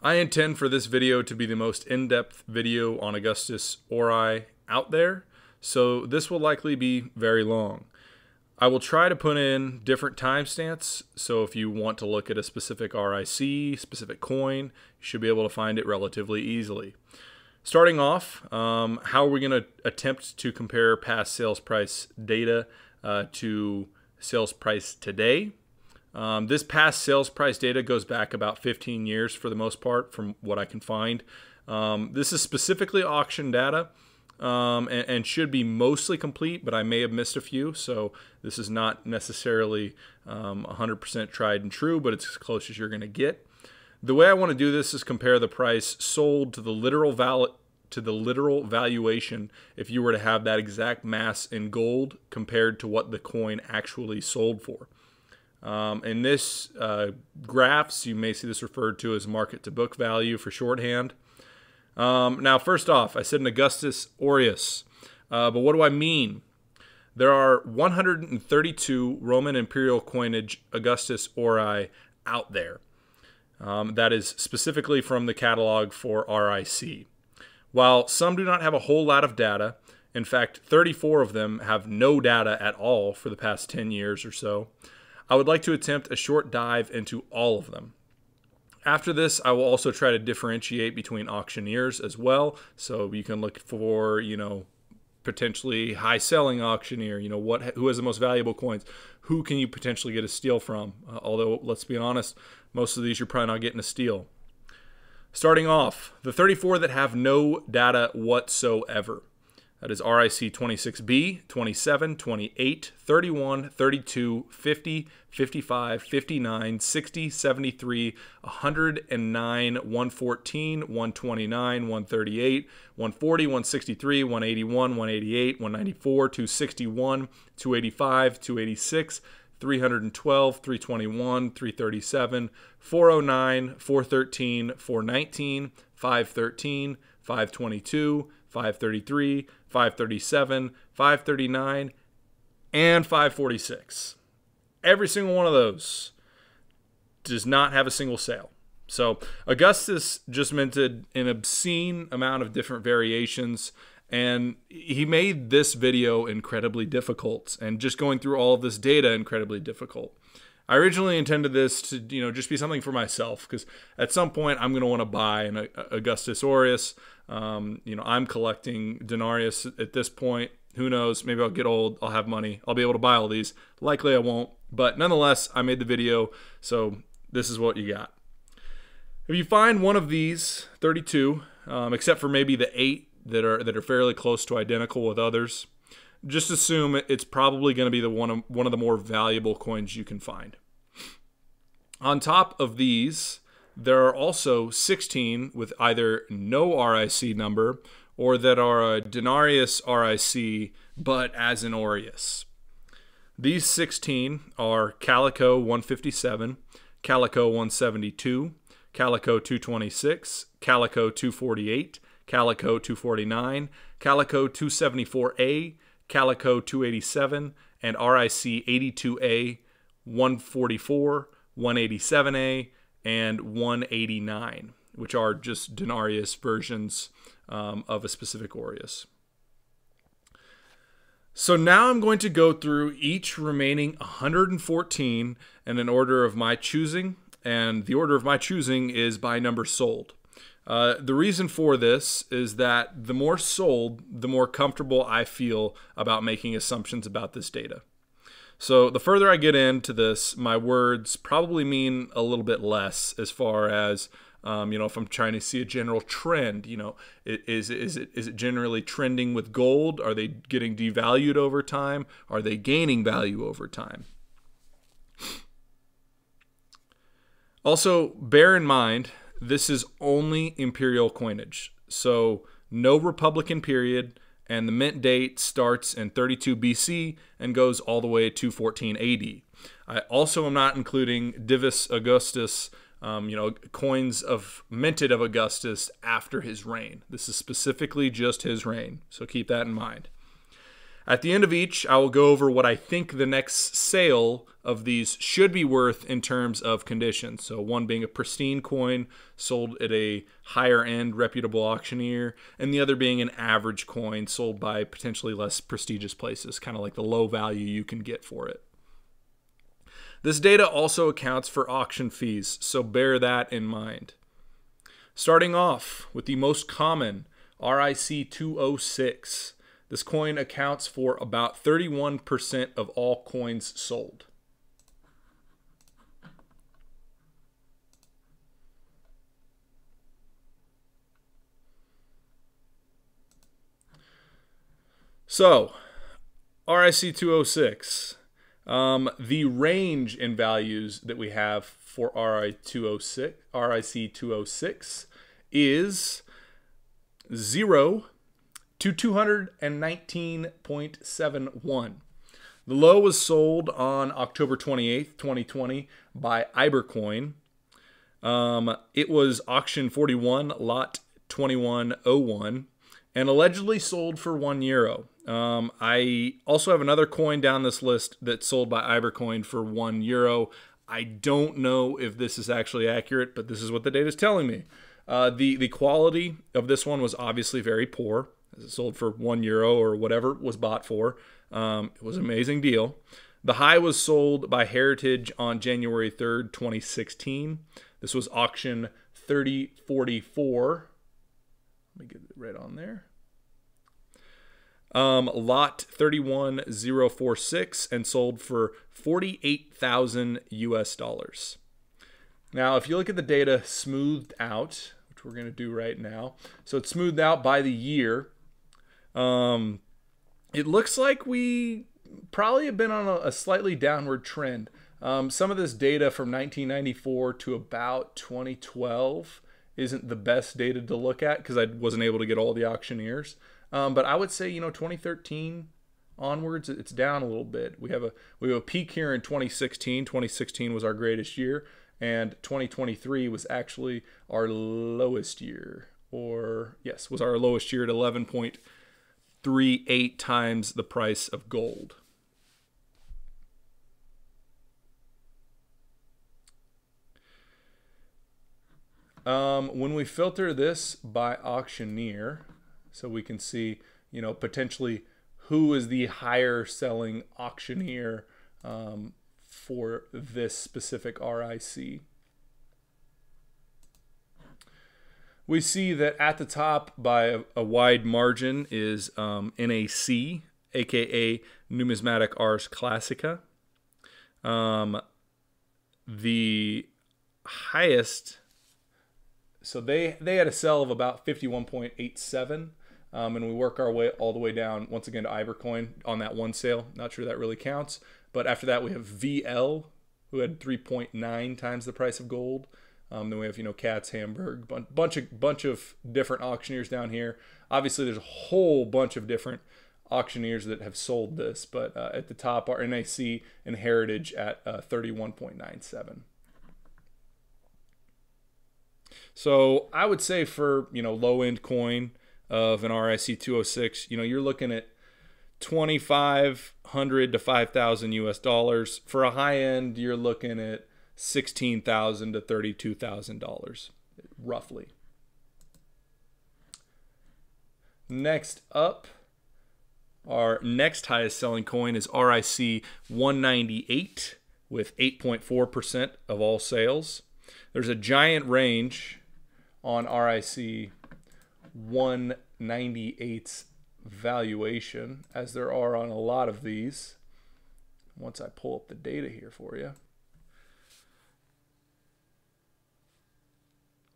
I intend for this video to be the most in-depth video on Augustus Aurei out there, so this will likely be very long. I will try to put in different timestamps, so if you want to look at a specific RIC, specific coin, you should be able to find it relatively easily. Starting off, how are we going to attempt to compare past sales price data to sales price today? This past sales price data goes back about 15 years for the most part from what I can find. This is specifically auction data and should be mostly complete, but I may have missed a few, so this is not necessarily 100% tried and true, but it's as close as you're going to get. The way I want to do this is compare the price sold to the literal valuation if you were to have that exact mass in gold compared to what the coin actually sold for. In this graphs, you may see this referred to as market to book value for shorthand. Now, first off, I said an Augustus Aureus, but what do I mean? There are 132 Roman imperial coinage Augustus Aurei out there. That is specifically from the catalog for RIC. While some do not have a whole lot of data, in fact, 34 of them have no data at all for the past 10 years or so, I would like to attempt a short dive into all of them. After this, I will also try to differentiate between auctioneers as well. So you can look for, potentially high-selling auctioneer, who has the most valuable coins, who can you potentially get a steal from? Although, let's be honest, most of these you're probably not getting a steal. Starting off, the 34 that have no data whatsoever. That is RIC 26B, 27, 28, 31, 32, 50, 55, 59, 60, 73, 109, 114, 129, 138, 140, 163, 181, 188, 194, 261, 285, 286, 312, 321, 337, 409, 413, 419, 513, 522, 533, 537, 539, and 546. Every single one of those does not have a single sale. So Augustus just minted an obscene amount of different variations, and he made this video incredibly difficult, and just going through all of this data incredibly difficult. I originally intended this to, just be something for myself, because at some point I'm going to want to buy an Augustus Aureus. I'm collecting denarius at this point. Who knows? Maybe I'll get old. I'll have money. I'll be able to buy all these. Likely I won't. But nonetheless, I made the video, so this is what you got. If you find one of these 32, except for maybe the 8 that are fairly close to identical with others, just assume it's probably going to be one of the more valuable coins you can find. On top of these, there are also 16 with either no RIC number or that are a denarius RIC but as an Aureus. These 16 are Calico 157, Calico 172, Calico 226, Calico 248, Calico 249, Calico 274A, Calico 287, and RIC 82A, 144, 187A, and 189, which are just denarius versions of a specific Aureus. So now I'm going to go through each remaining 114 in an order of my choosing, and the order of my choosing is by number sold. The reason for this is that the more sold, the more comfortable I feel about making assumptions about this data. So the further I get into this, my words probably mean a little bit less as far as, if I'm trying to see a general trend, is it generally trending with gold? Are they getting devalued over time? Are they gaining value over time? Also, bear in mind, this is only imperial coinage, so no Republican period, and the mint date starts in 32 BC and goes all the way to 14 AD. I also am not including Divus Augustus, coins minted of Augustus after his reign. This is specifically just his reign, so keep that in mind. At the end of each, I will go over what I think the next sale of these should be worth in terms of condition. So one being a pristine coin sold at a higher end reputable auctioneer, and the other being an average coin sold by potentially less prestigious places, kind of like the low value you can get for it. This data also accounts for auction fees, so bear that in mind. Starting off with the most common RIC 206. This coin accounts for about 31% of all coins sold. So, RIC 206. The range in values that we have for RIC 206 is 0 to 219.71. The low was sold on October 28th, 2020 by Ibercoin. It was auction 41, lot 2101, and allegedly sold for €1. I also have another coin down this list that's sold by Ibercoin for €1. I don't know if this is actually accurate, but this is what the data is telling me. The quality of this one was obviously very poor. It sold for €1 or whatever it was bought for. It was an amazing deal. The high was sold by Heritage on January 3rd, 2016. This was auction 3044. Let me get it right on there. Lot 31046 and sold for $48,000. Now, if you look at the data smoothed out, which we're going to do right now, so it's smoothed out by the year. It looks like we probably have been on a slightly downward trend. Some of this data from 1994 to about 2012 isn't the best data to look at because I wasn't able to get all the auctioneers. But I would say, 2013 onwards, it's down a little bit. We have a peak here in 2016. 2016 was our greatest year, and 2023 was actually our lowest year, was our lowest year at 11.38 times the price of gold. When we filter this by auctioneer, so we can see, potentially who is the higher selling auctioneer for this specific RIC. We see that at the top by a wide margin is NAC, aka Numismatic Ars Classica. The highest, so they had a sell of about 51.87. And we work our way all the way down once again to Ibercoin on that one sale. Not sure that really counts. But after that, we have VL, who had 3.9 times the price of gold. Then we have, Katz, Hamburg, bunch of different auctioneers down here. Obviously, there's a whole bunch of different auctioneers that have sold this. But at the top are NAC and Heritage at 31.97. So I would say for, low-end coin of an RIC 206, you're looking at $2,500 to $5,000 For a high end, you're looking at $16,000 to $32,000, roughly. Next up, our next highest selling coin is RIC 198 with 8.4% of all sales. There's a giant range on RIC 198's valuation, as there are on a lot of these. Once I pull up the data here for you.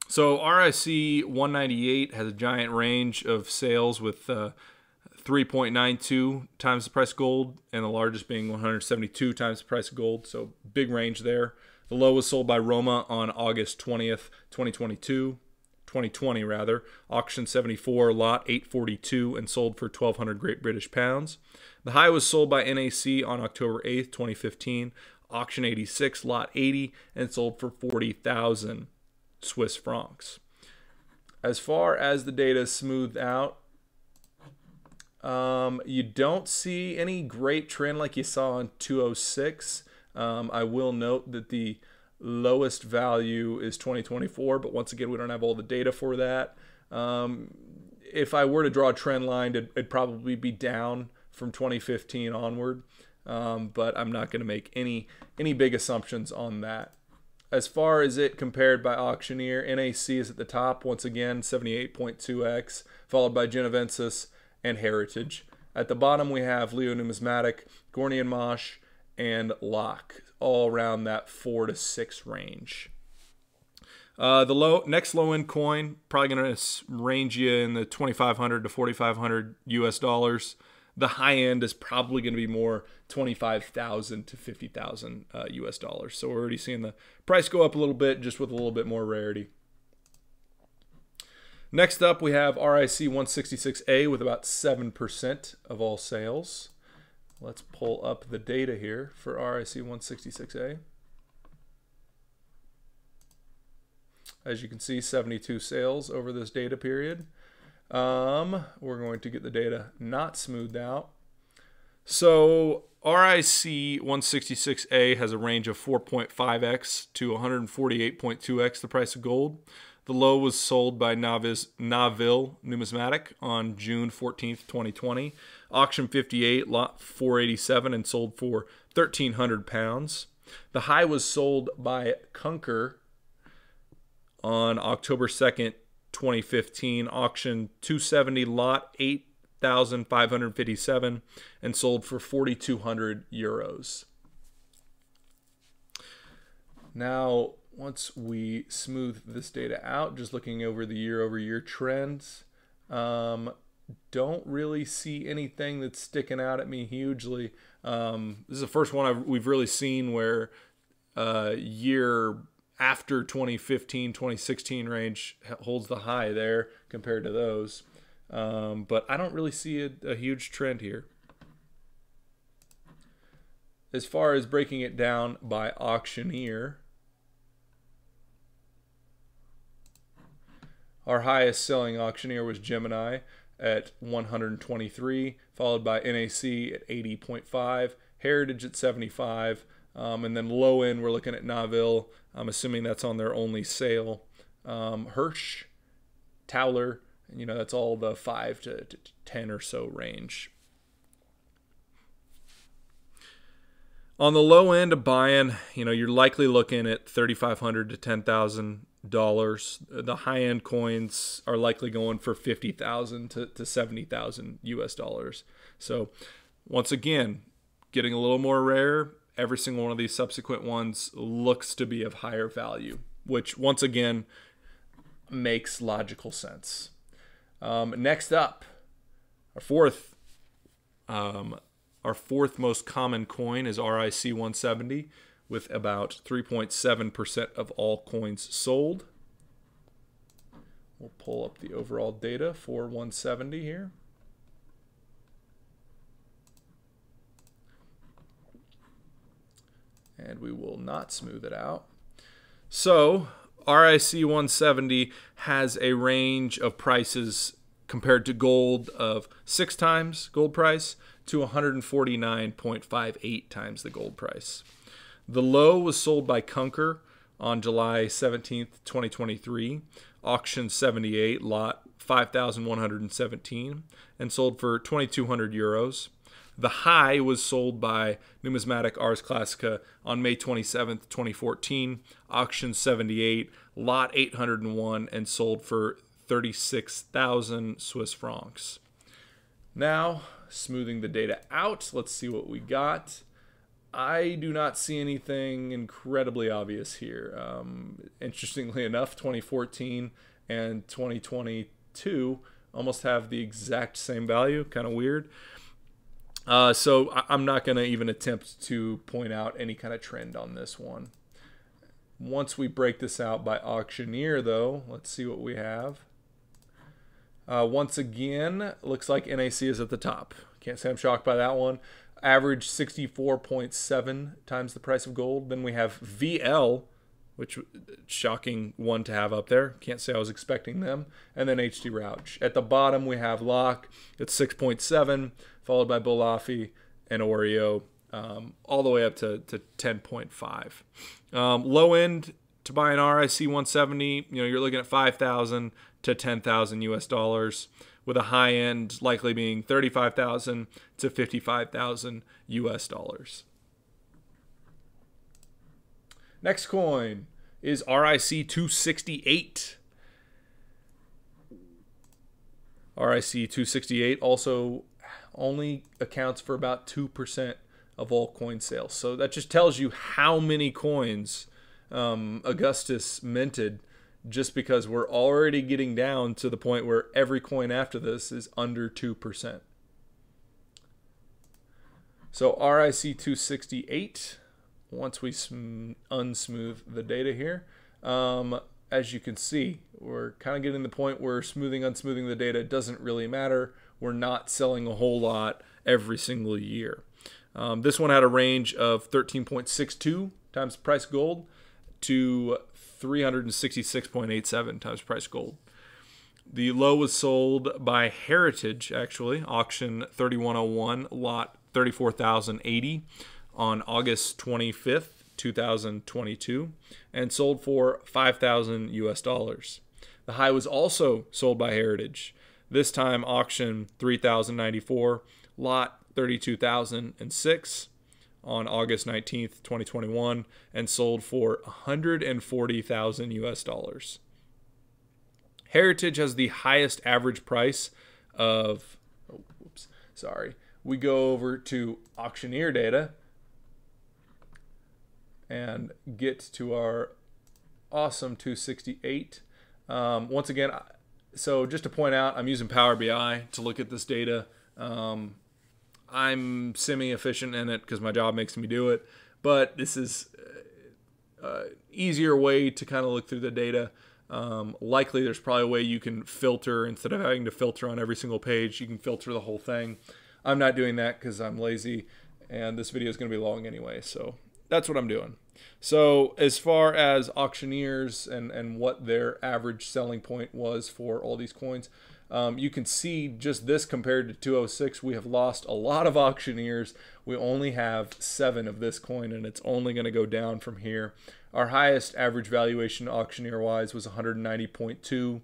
So RIC 198 has a giant range of sales with 3.92 times the price of gold, and the largest being 172 times the price of gold. So big range there. The low was sold by Roma on August 20th, 2020 rather. Auction 74, lot 842, and sold for 1,200 Great British pounds. The high was sold by NAC on October 8th, 2015. Auction 86, lot 80, and sold for 40,000 Swiss francs. As far as the data smoothed out, you don't see any great trend like you saw in 206. I will note that the lowest value is 2024, but once again, we don't have all the data for that. If I were to draw a trend line, it'd probably be down from 2015 onward, but I'm not going to make any big assumptions on that. As far as it compared by auctioneer, NAC is at the top, once again, 78.2x, followed by Genevensis and Heritage. At the bottom, we have Leo Numismatic, Gornian Mosh, and Locke, all around that 4 to 6 range. The next low-end coin, probably going to range you in the 2,500 to 4,500 US dollars. The high end is probably going to be more 25,000 to 50,000 US dollars. So we're already seeing the price go up a little bit, just with a little bit more rarity. Next up, we have RIC 166A with about 7% of all sales. Let's pull up the data here for RIC 166A. As you can see, 72 sales over this data period. We're going to get the data not smoothed out. So RIC 166A has a range of 4.5x to 148.2x the price of gold. The low was sold by Naville Numismatic on June 14th, 2020. Auction 58, lot 487, and sold for 1,300 pounds. The high was sold by Kunker on October 2nd, 2015. Auction 270, lot 8,557, and sold for 4,200 euros. Now, once we smooth this data out, just looking over the year-over-year trends, don't really see anything that's sticking out at me hugely. This is the first one we've really seen where year after 2015, 2016 range holds the high there compared to those. But I don't really see a huge trend here. As far as breaking it down by auctioneer, our highest selling auctioneer was Gemini at 123, followed by NAC at 80.5, Heritage at 75, and then low end we're looking at Naville. I'm assuming that's on their only sale. Hirsch, Towler, that's all the 5 to 10 or so range. On the low end of buying, you're likely looking at $3,500 to $10,000. The high end coins are likely going for 50,000 to 70,000 US dollars. So once again, getting a little more rare. Every single one of these subsequent ones looks to be of higher value, which once again makes logical sense. Next up, our fourth most common coin is RIC 170 with about 3.7% of all coins sold. We'll pull up the overall data for 170 here. And we will not smooth it out. So RIC 170 has a range of prices compared to gold of 6 times gold price to 149.58 times the gold price. The low was sold by Kunker on July 17th, 2023, auction 78, lot 5,117, and sold for 2,200 euros. The high was sold by Numismatic Ars Classica on May 27th, 2014, auction 78, lot 801, and sold for 36,000 Swiss francs. Now, smoothing the data out, let's see what we got. I do not see anything incredibly obvious here. Interestingly enough, 2014 and 2022 almost have the exact same value. Kind of weird. So I'm not going to even attempt to point out any kind of trend on this one. Once we break this out by auctioneer, though, let's see what we have. Once again, looks like NAC is at the top. Can't say I'm shocked by that one. Average 64.7 times the price of gold. Then we have VL, which shocking one to have up there. Can't say I was expecting them. And then HD Rouch. At the bottom, we have Locke at 6.7, followed by Bolafi and Aurei all the way up to 10.5. Low end to buy an RIC 170, you're looking at 5,000 to 10,000 US dollars, with a high end likely being 35,000 to 55,000 US dollars. Next coin is RIC 268. RIC 268 also only accounts for about 2% of all coin sales. So that just tells you how many coins Augustus minted, just because we're already getting down to the point where every coin after this is under 2%. So RIC 268, once we unsmooth the data here, as you can see, we're kind of getting to the point where smoothing, unsmoothing the data doesn't really matter. We're not selling a whole lot every single year. This one had a range of 13.62 times price gold to 366.87 times price gold. The low was sold by Heritage, actually, auction 3101, lot 34,080 on August 25th, 2022, and sold for 5,000 US dollars. The high was also sold by Heritage, this time auction 3,094, lot 32,006 on August 19th, 2021, and sold for 140,000 US dollars. Heritage has the highest average price of, we go over to auctioneer data and get to our awesome 268. Once again, so just to point out, I'm using Power BI to look at this data. I'm semi-efficient in it because my job makes me do it, but this is an easier way to kind of look through the data. Likely there's probably a way you can filter, instead of having to filter on every single page, you can filter the whole thing. I'm not doing that because I'm lazy, and this video is going to be long anyway, so that's what I'm doing. So as far as auctioneers and what their average selling point was for all these coins, you can see just this compared to 206, we have lost a lot of auctioneers. We only have 7 of this coin, and it's only going to go down from here. Our highest average valuation auctioneer-wise was 190.2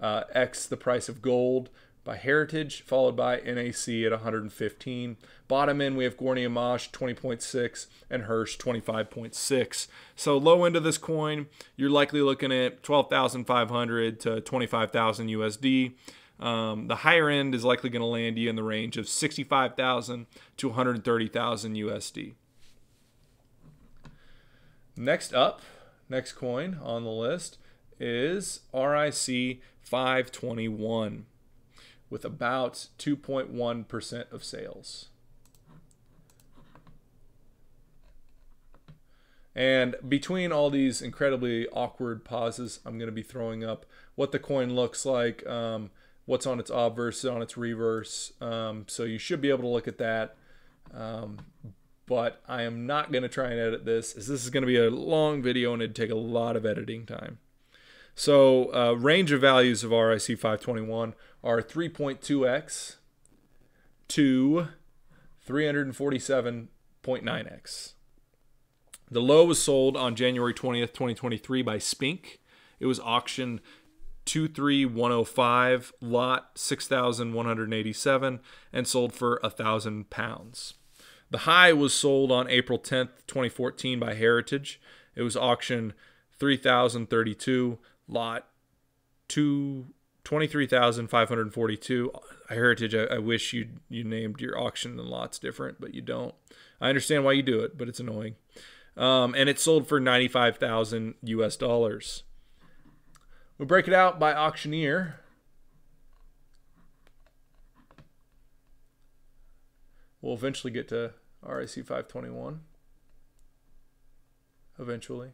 x the price of gold by Heritage, followed by NAC at 115. Bottom end, we have Gorny Amash 20.6 and Hirsch 25.6. So low end of this coin, you're likely looking at 12,500 to 25,000 USD. The higher end is likely going to land you in the range of 65,000 to 130,000 USD. Next coin on the list is RIC 521 with about 2.1% of sales. And between all these incredibly awkward pauses, I'm going to be throwing up what the coin looks like, what's on its obverse, on its reverse. So you should be able to look at that. But I am not going to try and edit this, as this is going to be a long video and it'd take a lot of editing time. So range of values of RIC 521 are 3.2x to 347.9x. The low was sold on January 20th, 2023 by Spink. It was auctioned 23105, lot 6,187, and sold for £1,000. The high was sold on April 10th, 2014 by Heritage. It was auctioned 3,032, lot 23,542. Heritage, I wish you named your auction and lots different, but you don't. I understand why you do it, but it's annoying. And it sold for 95,000 US dollars. We break it out by auctioneer. We'll eventually get to RIC 521. Eventually.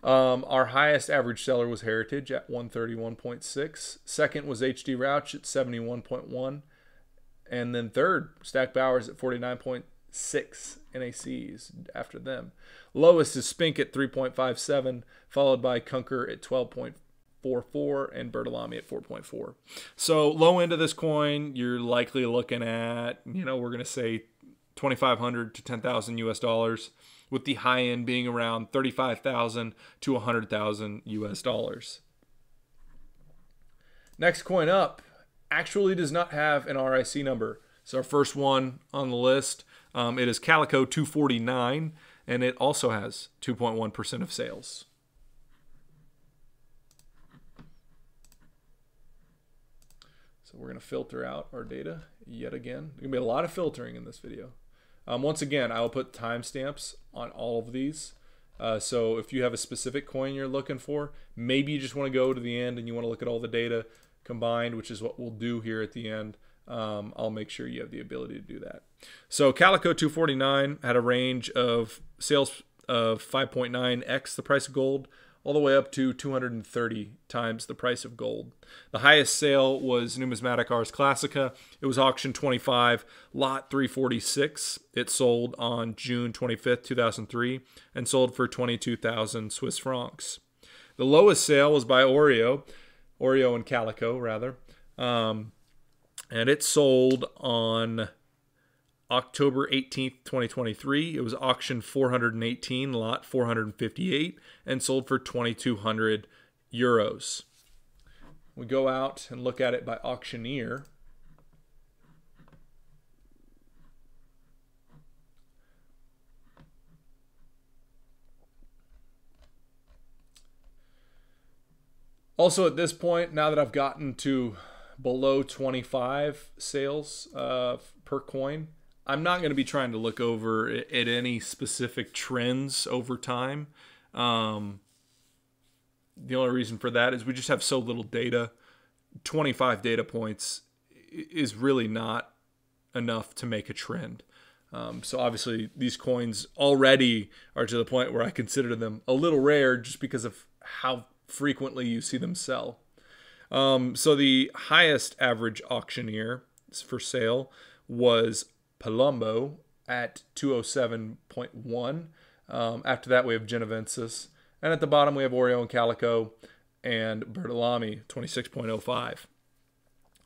Our highest average seller was Heritage at 131.6. Second was HD Rouch at 71.1. And then third, Stack Bowers at 49.6 NACs after them. Lowest is Spink at 3.57, followed by Kunker at 12.44 and Bertolami at 4.4. So low end of this coin, you're likely looking at, we're going to say $2,500 to $10,000 US dollars, with the high end being around $35,000 to $100,000 US dollars. Next coin up actually does not have an RIC number. It's our first one on the list. It is Calico 249, and it also has 2.1% of sales. So we're going to filter out our data yet again. There's going to be a lot of filtering in this video. Once again, I will put timestamps on all of these. So if you have a specific coin you're looking for, maybe you just want to go to the end and you want to look at all the data combined, which is what we'll do here at the end. I'll make sure you have the ability to do that. So Calico 249 had a range of sales of 5.9x the price of gold, all the way up to 230 times the price of gold. The highest sale was Numismatic Ars Classica. It was auction 25, lot 346. It sold on June 25th, 2003, and sold for 22,000 Swiss francs. The lowest sale was by Aurei and Calico, rather. And it sold on October 18th, 2023. It was auctioned 418, lot 458, and sold for 2,200 euros. We go out and look at it by auctioneer. Also at this point, now that I've gotten to below 25 sales per coin, I'm not going to be trying to look over at any specific trends over time. The only reason for that is we just have so little data. 25 data points is really not enough to make a trend. So obviously these coins already are to the point where I consider them a little rare just because of how frequently you see them sell. So the highest average auctioneer for sale was Palumbo at 207.1. After that, we have Genevensis. And at the bottom, we have Aurei and Calico and Bertolami, 26.05.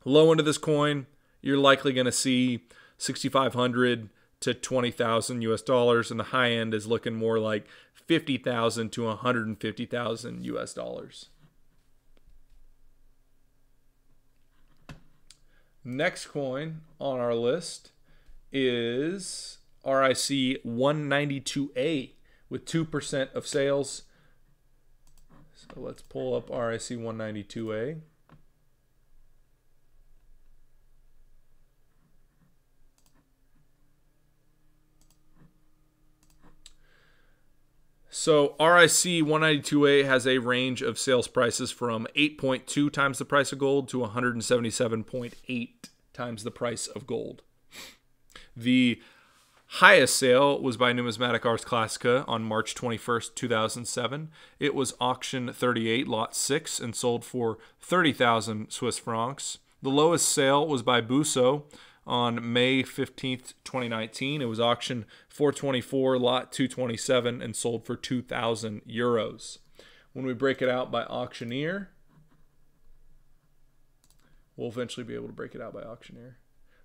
Low end of this coin, you're likely going to see 6,500 to 20,000 US dollars, and the high end is looking more like 50,000 to 150,000 US dollars. Next coin on our list is RIC 192A with 2% of sales. So let's pull up RIC 192A. So RIC 192A has a range of sales prices from 8.2 times the price of gold to 177.8 times the price of gold. The highest sale was by Numismatic Ars Classica on March 21st, 2007. It was auction 38, lot 6, and sold for 30,000 Swiss francs. The lowest sale was by Busso on May 15th, 2019. It was auction 424, lot 227, and sold for 2,000 euros. When we break it out by auctioneer, we'll eventually be able to break it out by auctioneer.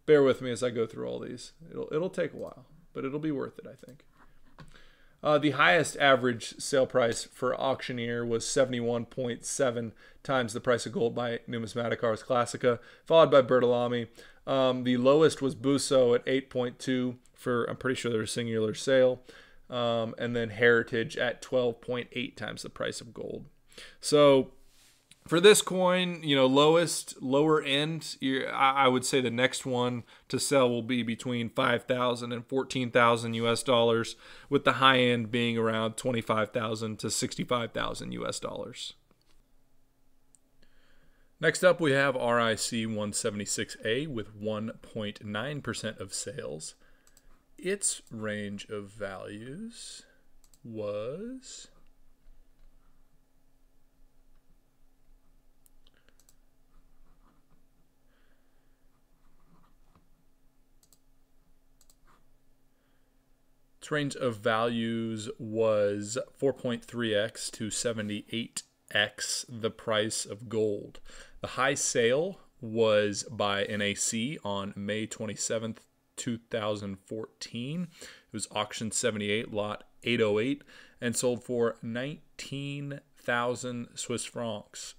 Bear with me as I go through all these. It'll take a while, but it'll be worth it, I think. The highest average sale price for auctioneer was 71.7 times the price of gold by Numismatic Ars Classica, followed by Bertolami. The lowest was Busso at 8.2 for, I'm pretty sure, their singular sale. And then Heritage at 12.8 times the price of gold. So for this coin, you know, lower end, I would say the next one to sell will be between 5,000 and 14,000 US dollars, with the high end being around 25,000 to 65,000 US dollars. Next up, we have RIC 176A with 1.9% of sales. Its range of values was its range of values was 4.3x to 78x the price of gold. The high sale was by NAC on May 27th, 2014. It was auction 78, lot 808, and sold for 19,000 Swiss francs.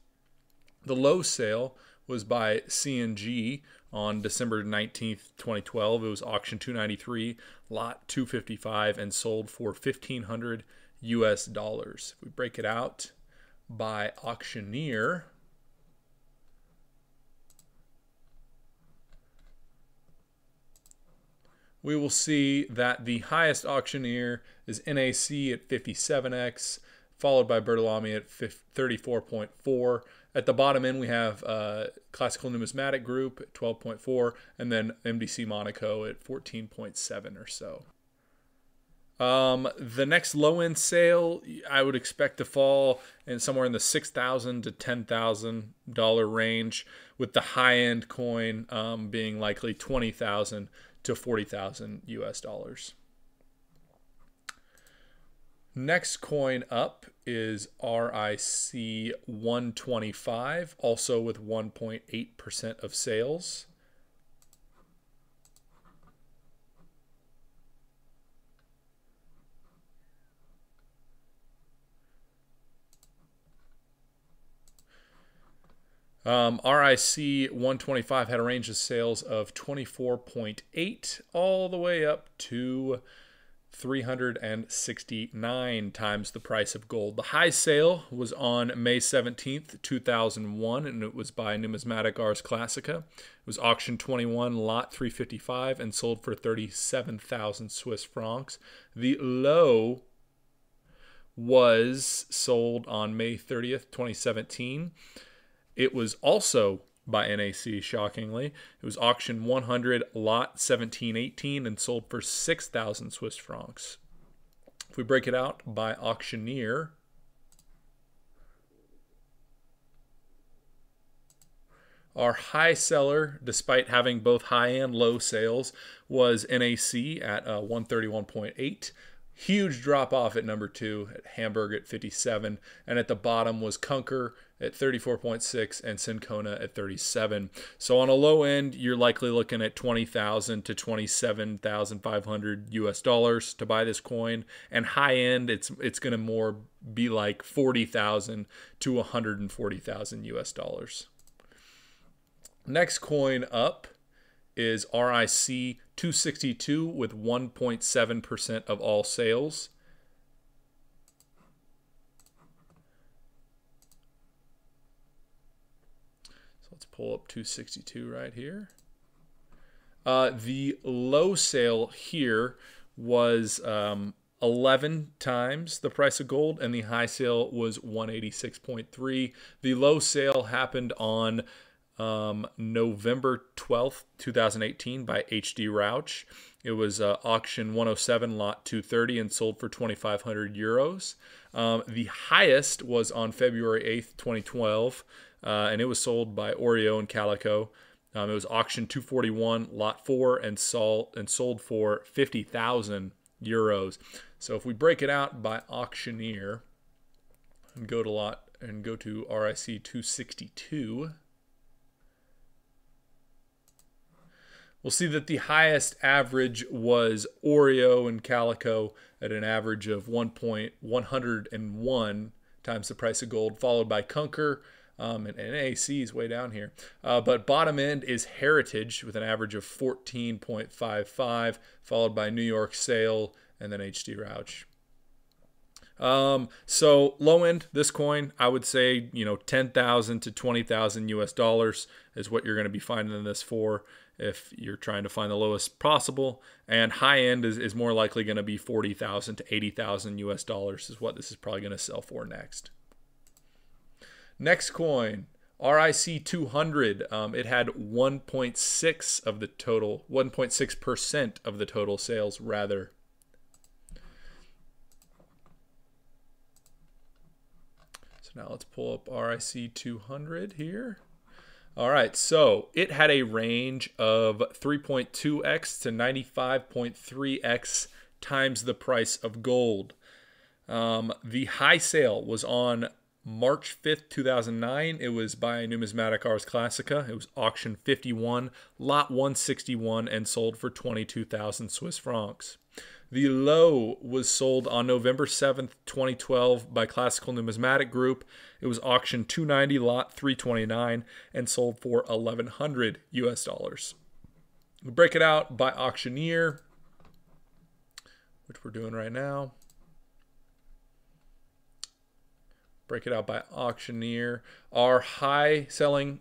The low sale was by C&G on December 19th, 2012. It was auction 293, lot 255, and sold for $1,500 US. If we break it out by auctioneer, we will see that the highest auctioneer is NAC at 57x, followed by Bertolami at 34.4. At the bottom end, we have Classical Numismatic Group at 12.4, and then MDC Monaco at 14.7 or so. The next low-end sale, I would expect to fall in somewhere in the $6,000 to $10,000 range, with the high-end coin being likely $20,000 to $40,000 US. Next coin up is RIC 125, also with 1.8% of sales. RIC 125 had a range of sales of 24.8 all the way up to 369 times the price of gold. The high sale was on May 17th, 2001, and it was by Numismatic Ars Classica. It was auction 21, lot 355, and sold for 37,000 Swiss francs. The low was sold on May 30th, 2017. It was also by NAC, shockingly. It was auction 100, lot 1718, and sold for 6,000 Swiss francs. If we break it out by auctioneer, our high seller, despite having both high and low sales, was NAC at 131.8. Huge drop off at number 2 at Hamburg at 57, and at the bottom was Kunker at 34.6 and Syncona at 37. So on a low end, you're likely looking at $20,000 to $27,500 US to buy this coin, and high end, it's going to more be like $40,000 to $140,000 US. Next coin up is RIC 262 with 1.7% of all sales. So let's pull up 262 right here. The low sale here was 11 times the price of gold, and the high sale was 186.3. The low sale happened on November 12th, 2018 by HD Rauch. It was auction 107, lot 230, and sold for 2,500 euros. The highest was on February 8th, 2012, and it was sold by Aurei and Calico. It was auction 241, lot 4, and sold for 50,000 euros. So if we break it out by auctioneer and go to RIC 262, we'll see that the highest average was Aurei and Calico at an average of 1.101 times the price of gold, followed by Kunker, and NAC is way down here. But bottom end is Heritage with an average of 14.55, followed by New York Sale, and then HD Rauch. So low end, this coin, I would say, $10,000 to $20,000 US is what you're going to be finding this for if you're trying to find the lowest possible. And high end is more likely going to be $40,000 to $80,000 US is what this is probably going to sell for next. Next coin, RIC 200. It had 1.6 of the total, 1.6% of the total sales rather. So now let's pull up RIC 200 here. All right, so it had a range of 3.2x to 95.3x times the price of gold. The high sale was on March 5th, 2009, it was by Numismatic Ars Classica. It was auction 51, lot 161, and sold for 22,000 Swiss francs. The low was sold on November 7th, 2012 by Classical Numismatic Group. It was auction 290, lot 329, and sold for 1,100 US dollars. We break it out by auctioneer, which we're doing right now. Break it out by auctioneer. Our high selling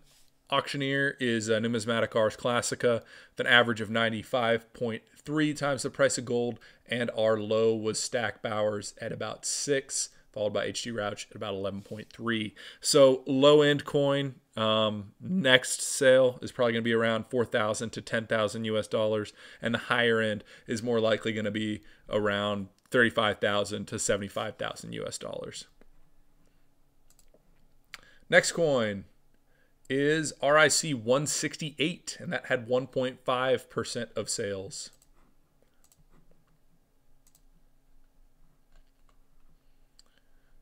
auctioneer is Numismatic Ars Classica with an average of 95.3 times the price of gold, and our low was Stack Bowers at about 6, followed by HD Rauch at about 11.3. So low end coin, next sale is probably going to be around 4,000 to 10,000 US dollars, and the higher end is more likely going to be around 35,000 to 75,000 US dollars. Next coin is RIC 168, and that had 1.5% of sales.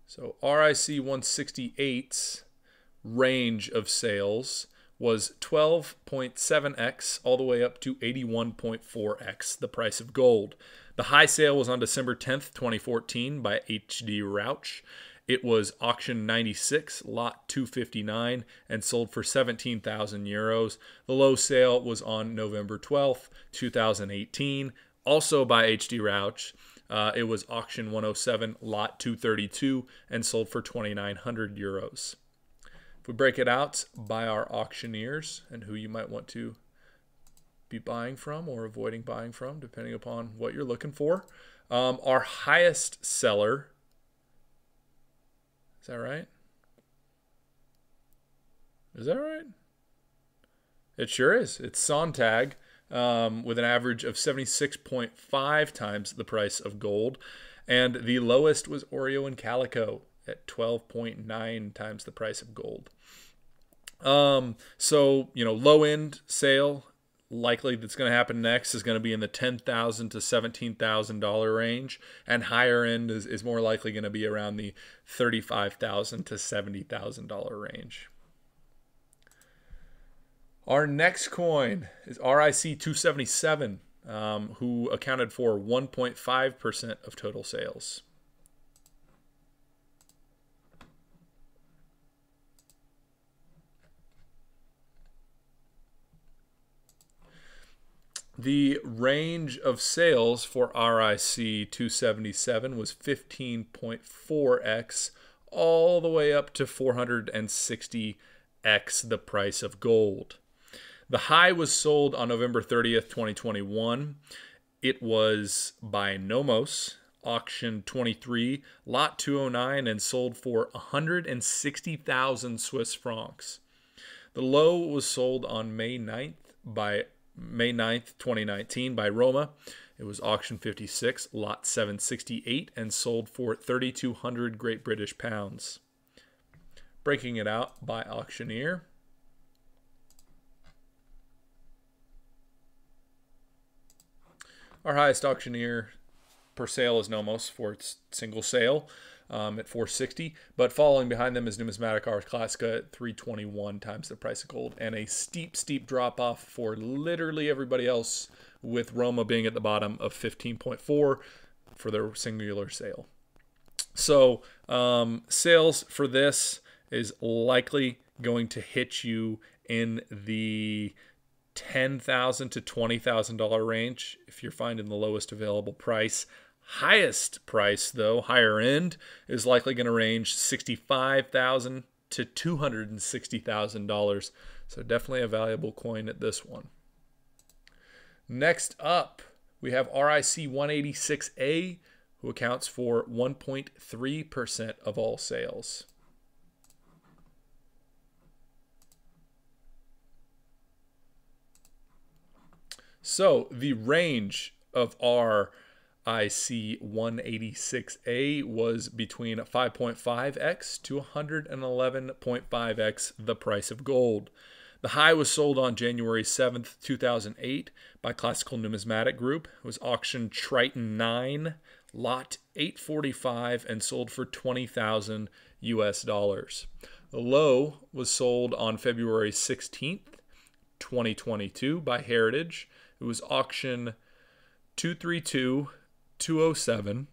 So RIC 168's range of sales was 12.7x all the way up to 81.4x the price of gold. The high sale was on December 10th, 2014 by HD Rauch. It was auction 96, lot 259, and sold for 17,000 euros. The low sale was on November 12th, 2018, also by HD Rauch. It was auction 107, lot 232, and sold for 2,900 euros. If we break it out by our auctioneers and who you might want to be buying from or avoiding buying from, depending upon what you're looking for. Our highest seller, is that right? Is that right? It sure is. It's Sontag with an average of 76.5 times the price of gold. And the lowest was Aurei and Calico at 12.9 times the price of gold. So, low end sale likely that's going to happen next is going to be in the $10,000 to $17,000 range, and higher end is more likely going to be around the $35,000 to $70,000 range. Our next coin is RIC 277, who accounted for 1.5% of total sales. The range of sales for RIC 277 was 15.4x all the way up to 460x the price of gold. The high was sold on November 30th, 2021. It was by Nomos, auction 23, lot 209, and sold for 160,000 Swiss francs. The low was sold on May 9th, 2019 by Roma. It was auction 56, lot 768, and sold for 3,200 Great British pounds. Breaking it out by auctioneer. Our highest auctioneer per sale is Nomos for its single sale at 460, but following behind them is Numismatic Ars Classica at 321 times the price of gold, and a steep drop off for literally everybody else, with Roma being at the bottom of 15.4 for their singular sale. So sales for this is likely going to hit you in the $10,000 to $20,000 range if you're finding the lowest available price. Highest price, though, higher end, is likely going to range $65,000 to $260,000. So definitely a valuable coin at this one. Next up, we have RIC 186A, who accounts for 1.3% of all sales. So the range of our RIC 186A was between 5.5x to 111.5x the price of gold. The high was sold on January 7th, 2008 by Classical Numismatic Group. It was auction Triton 9, lot 845, and sold for 20,000 US dollars. The low was sold on February 16th, 2022 by Heritage. It was auction 232207,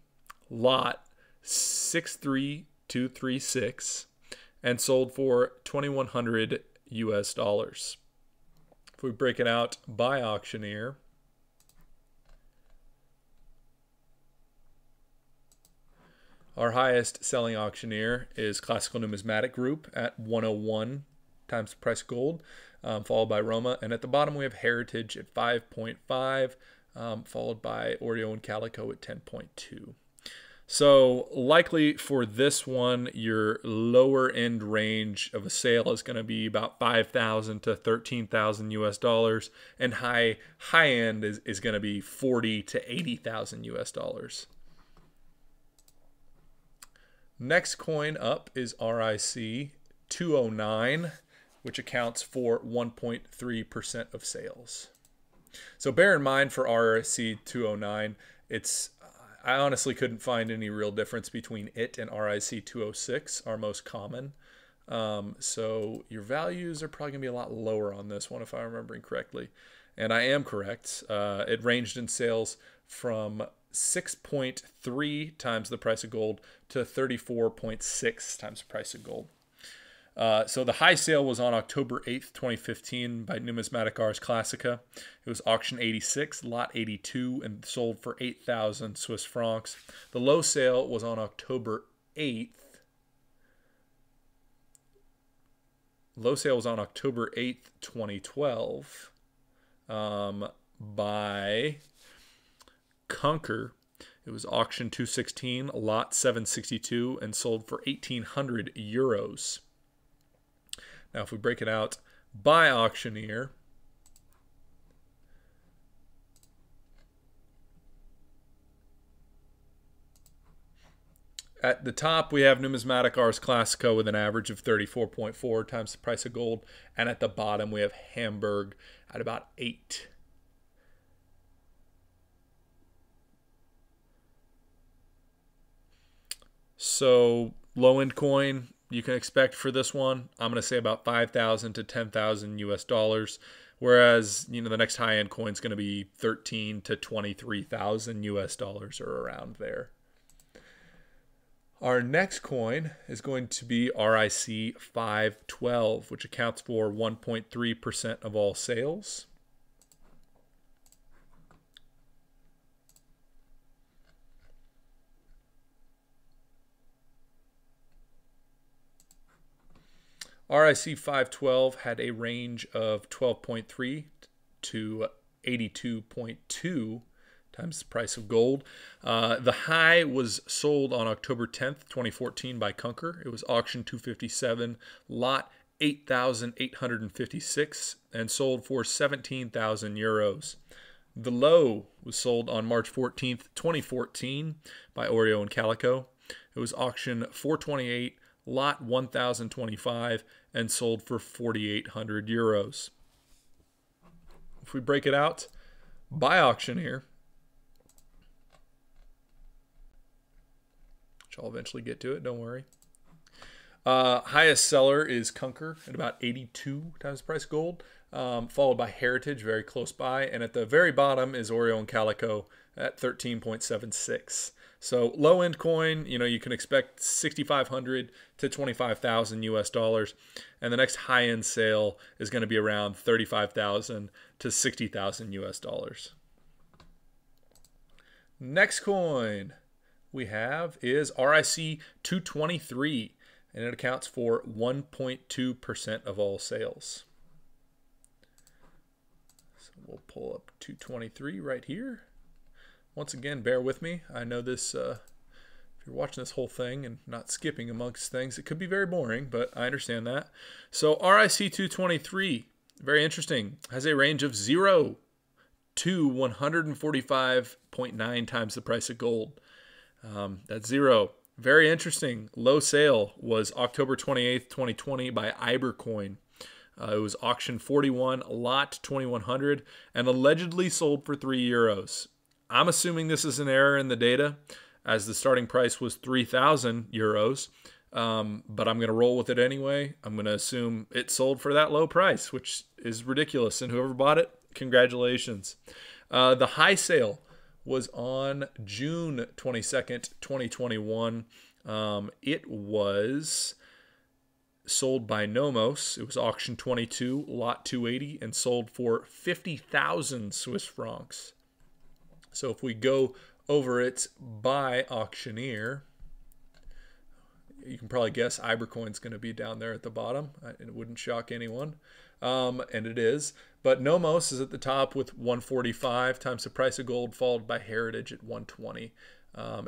lot 63236, and sold for 2100 US dollars. If we break it out by auctioneer, our highest selling auctioneer is Classical Numismatic Group at 101 times the price of gold, followed by Roma. And at the bottom we have Heritage at 5.5, followed by Aurei and Calico at 10.2. So likely for this one, your lower end range of a sale is going to be about 5,000 to 13,000 US dollars, and high end is going to be 40 to 80,000 US dollars. Next coin up is RIC 209, which accounts for 1.3% of sales. So bear in mind for RIC 209, I honestly couldn't find any real difference between it and RIC 206, our most common. So your values are probably going to be a lot lower on this one if I'm remembering correctly. And I am correct. It ranged in sales from 6.3 times the price of gold to 34.6 times the price of gold. So the high sale was on October 8th, 2015 by Numismatic Ars Classica. It was auction 86, lot 82, and sold for 8,000 Swiss francs. The low sale was on October 8th. Low sale was on October 8th, 2012 by Conquer. It was auction 216, lot 762, and sold for 1,800 euros. Now, if we break it out by auctioneer, at the top, we have Numismatic Ars Classica with an average of 34.4 times the price of gold. And at the bottom, we have Hamburg at about 8. So low-end coin you can expect for this one, I'm going to say about 5,000 to 10,000 US dollars, whereas the next high-end coin is going to be 13 to 23,000 US dollars or around there. Our next coin is going to be RIC 512, which accounts for 1.3% of all sales. RIC 512 had a range of 12.3 to 82.2 times the price of gold. The high was sold on October 10th, 2014 by Conquer. It was auction 257, lot 8,856, and sold for 17,000 euros. The low was sold on March 14th, 2014 by Aurei and Calico. It was auction 428, lot 1,025, and sold for 4,800 euros. If we break it out by auctioneer, which I'll eventually get to it, don't worry. Highest seller is Conquer at about 82 times the price of gold, followed by Heritage very close by, and at the very bottom is Aurei and Calico at 13.76. So low-end coin, you can expect 6,500 to 25,000 US dollars, and the next high-end sale is going to be around 35,000 to 60,000 US dollars. Next coin we have is RIC 223, and it accounts for 1.2% of all sales. So we'll pull up 223 right here. Once again, bear with me. I know this, if you're watching this whole thing and not skipping amongst things, it could be very boring, but I understand that. So RIC 223, very interesting, has a range of 0 to 145.9 times the price of gold. That's 0. Very interesting. Low sale was October 28th, 2020 by Ibercoin. It was auction 41, lot 2,100, and allegedly sold for 3 euros. I'm assuming this is an error in the data, as the starting price was 3,000 euros. but I'm going to roll with it anyway. I'm going to assume it sold for that low price, which is ridiculous. And whoever bought it, congratulations. The high sale was on June 22nd, 2021. It was sold by Nomos. It was auction 22, lot 280, and sold for 50,000 Swiss francs. So if we go over it by auctioneer, you can probably guess Ibercoin's going to be down there at the bottom. It wouldn't shock anyone. And it is. But Nomos is at the top with 145 times the price of gold, followed by Heritage at 120.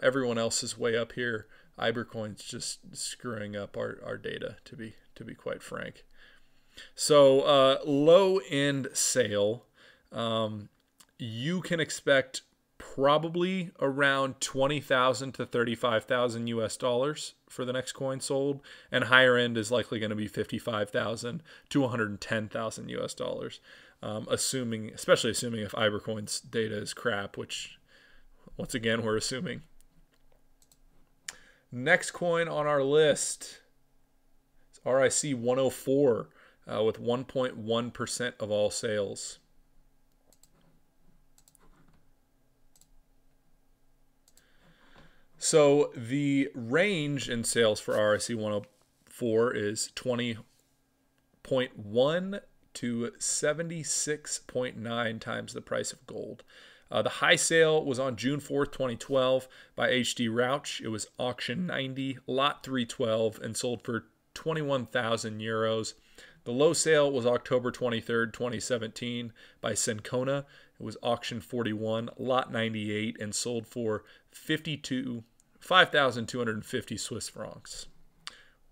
Everyone else is way up here. Ibercoin's just screwing up our data, to be quite frank. So low-end sale, you can expect probably around 20,000 to 35,000 US dollars for the next coin sold, and higher end is likely going to be 55,000 to 110,000 US dollars, especially assuming if Ibercoin's data is crap, which once again we're assuming. Next coin on our list is RIC 104 with 1.1% of all sales. So the range in sales for RIC 104 is 20.1 to 76.9 times the price of gold. The high sale was on June 4th, 2012 by HD Rauch. It was auction 90, lot 312, and sold for 21,000 euros. The low sale was October 23rd, 2017 by Syncona. It was auction 41, lot 98, and sold for 5,250 Swiss francs.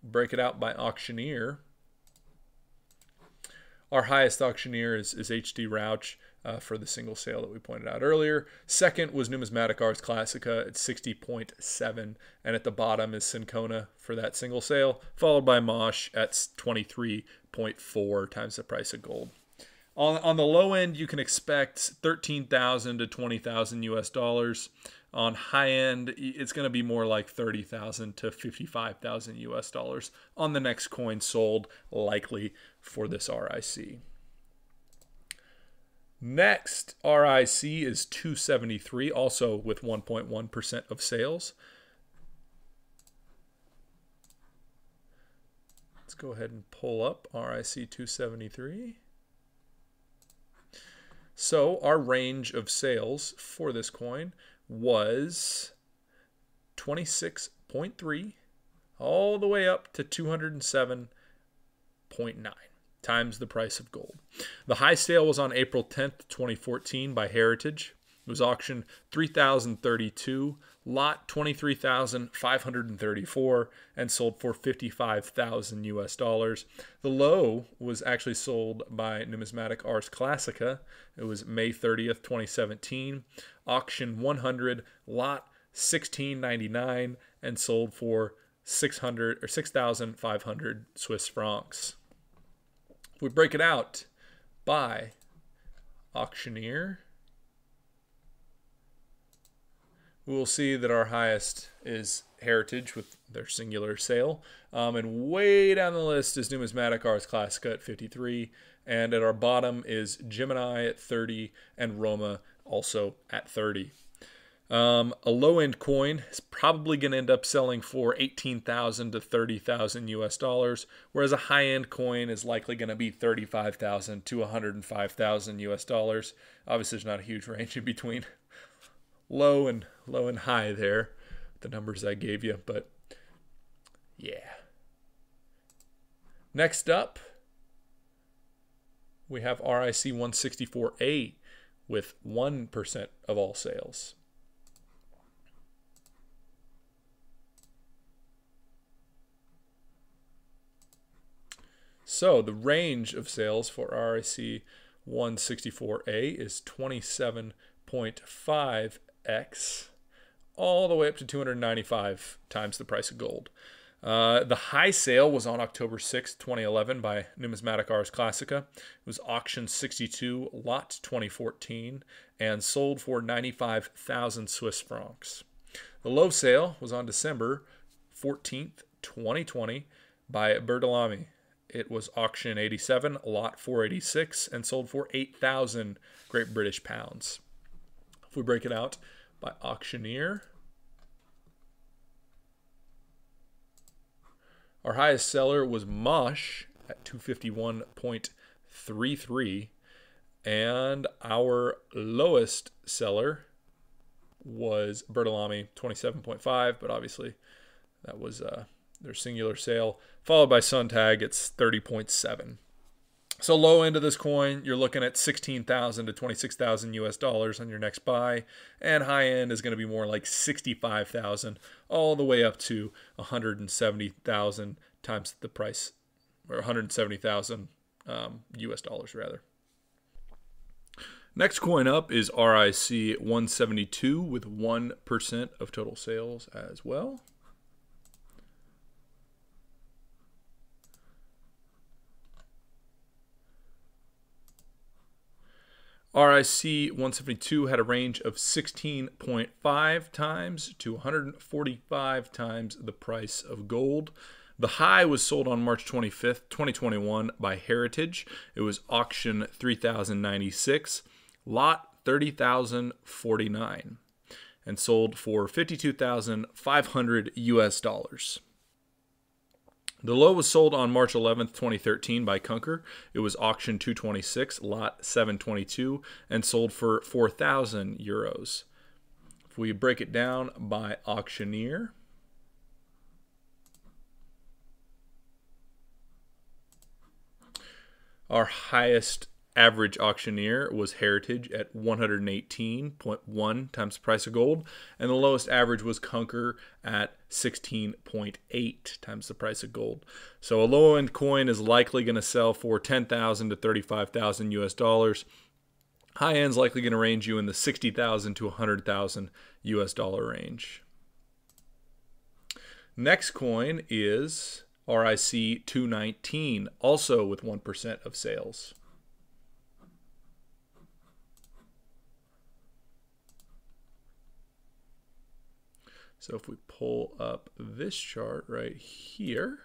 Break it out by auctioneer. Our highest auctioneer is HD Rauch for the single sale that we pointed out earlier. Second was Numismatic Ars Classica at 60.7, and at the bottom is Syncona for that single sale, followed by Mosh at 23.4 times the price of gold. On the low end, you can expect 13,000 to 20,000 US dollars. On high end, it's going to be more like 30,000 to 55,000 US dollars on the next coin sold, likely for this RIC. Next RIC is 273, also with 1.1% of sales. Let's go ahead and pull up RIC 273. So our range of sales for this coin was 26.3 all the way up to 207.9 times the price of gold. The high sale was on April 10th, 2014 by Heritage. It was auctioned 3,032, lot 23,534, and sold for 55,000 US dollars. The low was actually sold by Numismatic Ars Classica. It was May 30th, 2017, auction 100, lot 1699, and sold for 6,500 Swiss francs. If we break it out by auctioneer, we will see that our highest is Heritage with their singular sale. And way down the list is Numismatic Ars Classica at 53. And at our bottom is Gemini at 30 and Roma also at 30. A low-end coin is probably going to end up selling for 18,000 to 30,000 US dollars, whereas a high-end coin is likely going to be 35,000 to 105,000 US dollars. Obviously, there's not a huge range in between low and high there, the numbers I gave you, but yeah. Next up, we have RIC 164A with 1% of all sales. So the range of sales for RIC 164A is 27.5x all the way up to 295 times the price of gold. The high sale was on October 6, 2011 by Numismatic Ars Classica. It was auction 62, lot 2014, and sold for 95,000 Swiss francs. The low sale was on December 14th, 2020 by Bertolami. It was auction 87, lot 486, and sold for 8,000 Great British pounds. If we break it out by auctioneer, our highest seller was Mosh at 251.33, and our lowest seller was Bertolami, 27.5, but obviously that was their singular sale, followed by Suntag. It's 30.7. So low end of this coin, you're looking at 16,000 to 26,000 US dollars on your next buy, and high end is going to be more like 65,000 all the way up to 170,000 times the price, or 170,000 US dollars rather. Next coin up is RIC 172 with 1% of total sales as well. RIC 172 had a range of 16.5 times to 145 times the price of gold. The high was sold on March 25th, 2021 by Heritage. It was auction 3,096, lot 30,049, and sold for 52,500 US dollars. The low was sold on March 11th, 2013 by Kunker. It was auction 226, lot 722, and sold for 4,000 euros. If we break it down by auctioneer, our highest average auctioneer was Heritage at 118.1 times the price of gold, and the lowest average was Kunker at 16.8 times the price of gold. So a low-end coin is likely going to sell for 10,000 to 35,000 US dollars. High end's likely going to range you in the 60,000 to 100,000 US dollar range. Next coin is RIC 219, also with 1% of sales. So if we pull up this chart right here,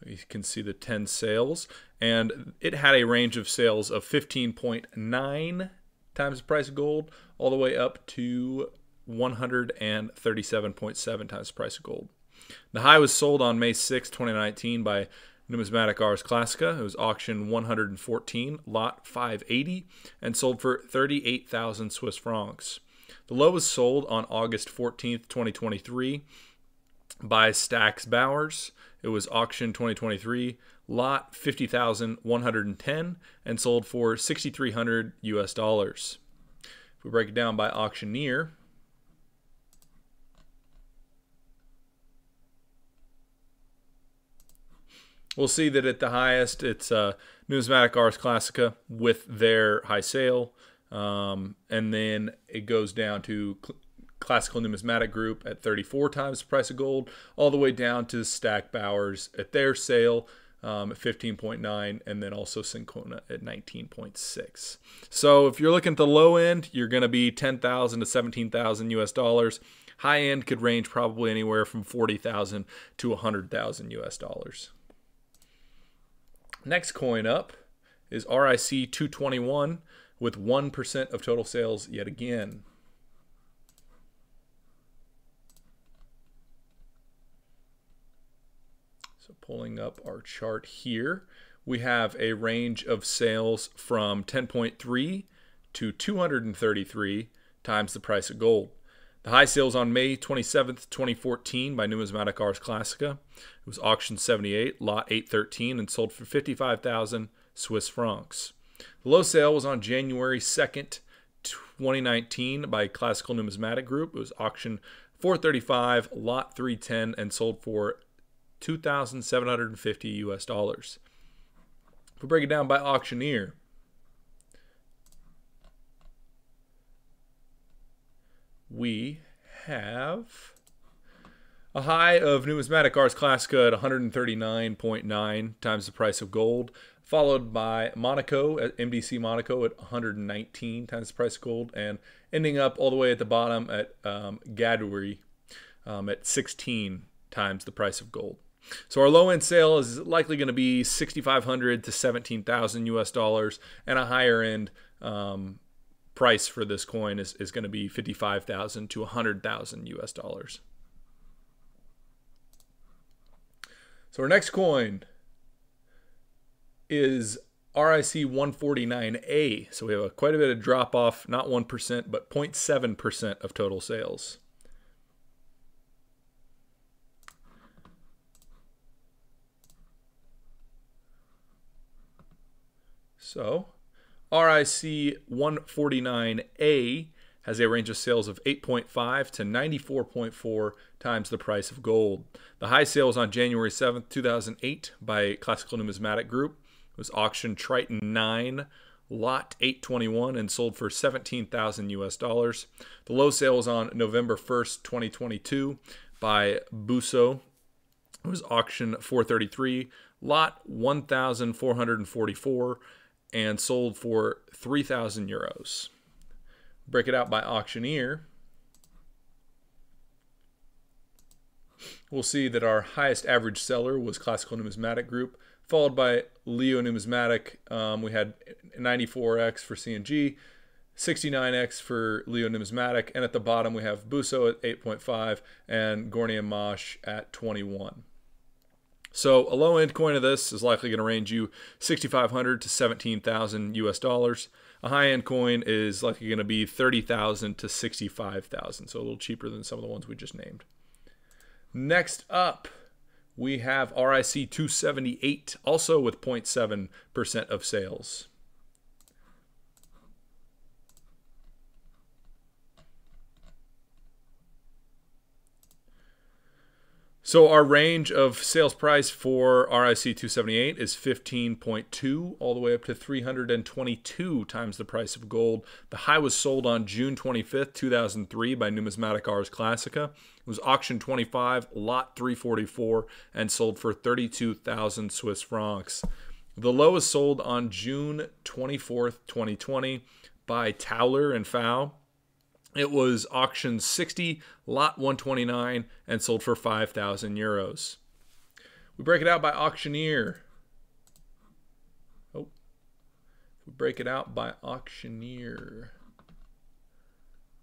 you can see the 10 sales, and it had a range of sales of 15.9 times the price of gold all the way up to 137.7 times the price of gold. The high was sold on May 6, 2019 by Numismatic Ars Classica. It was auction 114, lot 580, and sold for 38,000 Swiss francs. The low was sold on August 14th, 2023 by Stax Bowers. It was auction 2023, lot 50,110, and sold for 6,300 US dollars. If we break it down by auctioneer, we'll see that at the highest, it's Numismatic Ars Classica with their high sale. And then it goes down to Classical Numismatic Group at 34 times the price of gold, all the way down to Stack Bowers at their sale at 15.9, and then also Syncona at 19.6. So if you're looking at the low end, you're going to be 10,000 to 17,000 US dollars. High end could range probably anywhere from 40,000 to 100,000 US dollars. Next coin up is RIC 221 with 1% of total sales yet again. So pulling up our chart here, we have a range of sales from 10.3 to 233 times the price of gold. The high sales on May 27th, 2014 by Numismatic Ars Classica. It was auction 78, lot 813, and sold for 55,000 Swiss francs. The low sale was on January 2nd, 2019 by Classical Numismatic Group. It was auction 435, lot 310, and sold for 2,750 US dollars. If we break it down by auctioneer, we have a high of Numismatic Ars Classica at 139.9 times the price of gold, followed by Monaco at MDC Monaco at 119 times the price of gold, and ending up all the way at the bottom at Gaduri at 16 times the price of gold. So our low end sale is likely going to be $6,500 to $17,000 US, and a higher end price for this coin is going to be $55,000 to $100,000 US. So our next coin is RIC 149A. So we have quite a bit of drop off, not 1%, but 0.7% of total sales. So RIC 149A has a range of sales of 8.5 to 94.4 times the price of gold. The high sale was on January 7th, 2008 by Classical Numismatic Group. It was auctioned Triton 9, lot 821, and sold for $17,000 US. The low sale was on November 1st, 2022 by Buso. It was auctioned 433, lot 1,444, and sold for 3,000 euros. Break it out by auctioneer. We'll see that our highest average seller was Classical Numismatic Group, followed by Leo Numismatic. We had 94x for C&G, 69x for Leo Numismatic, and at the bottom we have Buso at 8.5 and Gornia Mosh at 21. So a low-end coin of this is likely going to range you $6,500 to $17,000 US. A high-end coin is likely going to be $30,000 to $65,000, so a little cheaper than some of the ones we just named. Next up, we have RIC 278, also with 0.7% of sales. So our range of sales price for RIC 278 is 15.2 all the way up to 322 times the price of gold. The high was sold on June 25th, 2003 by Numismatic Ars Classica. It was auctioned 25, lot 344, and sold for 32,000 Swiss francs. The low was sold on June 24th, 2020 by Towler and Fow. It was auctioned 60, lot 129, and sold for 5,000 euros. We break it out by auctioneer. We break it out by auctioneer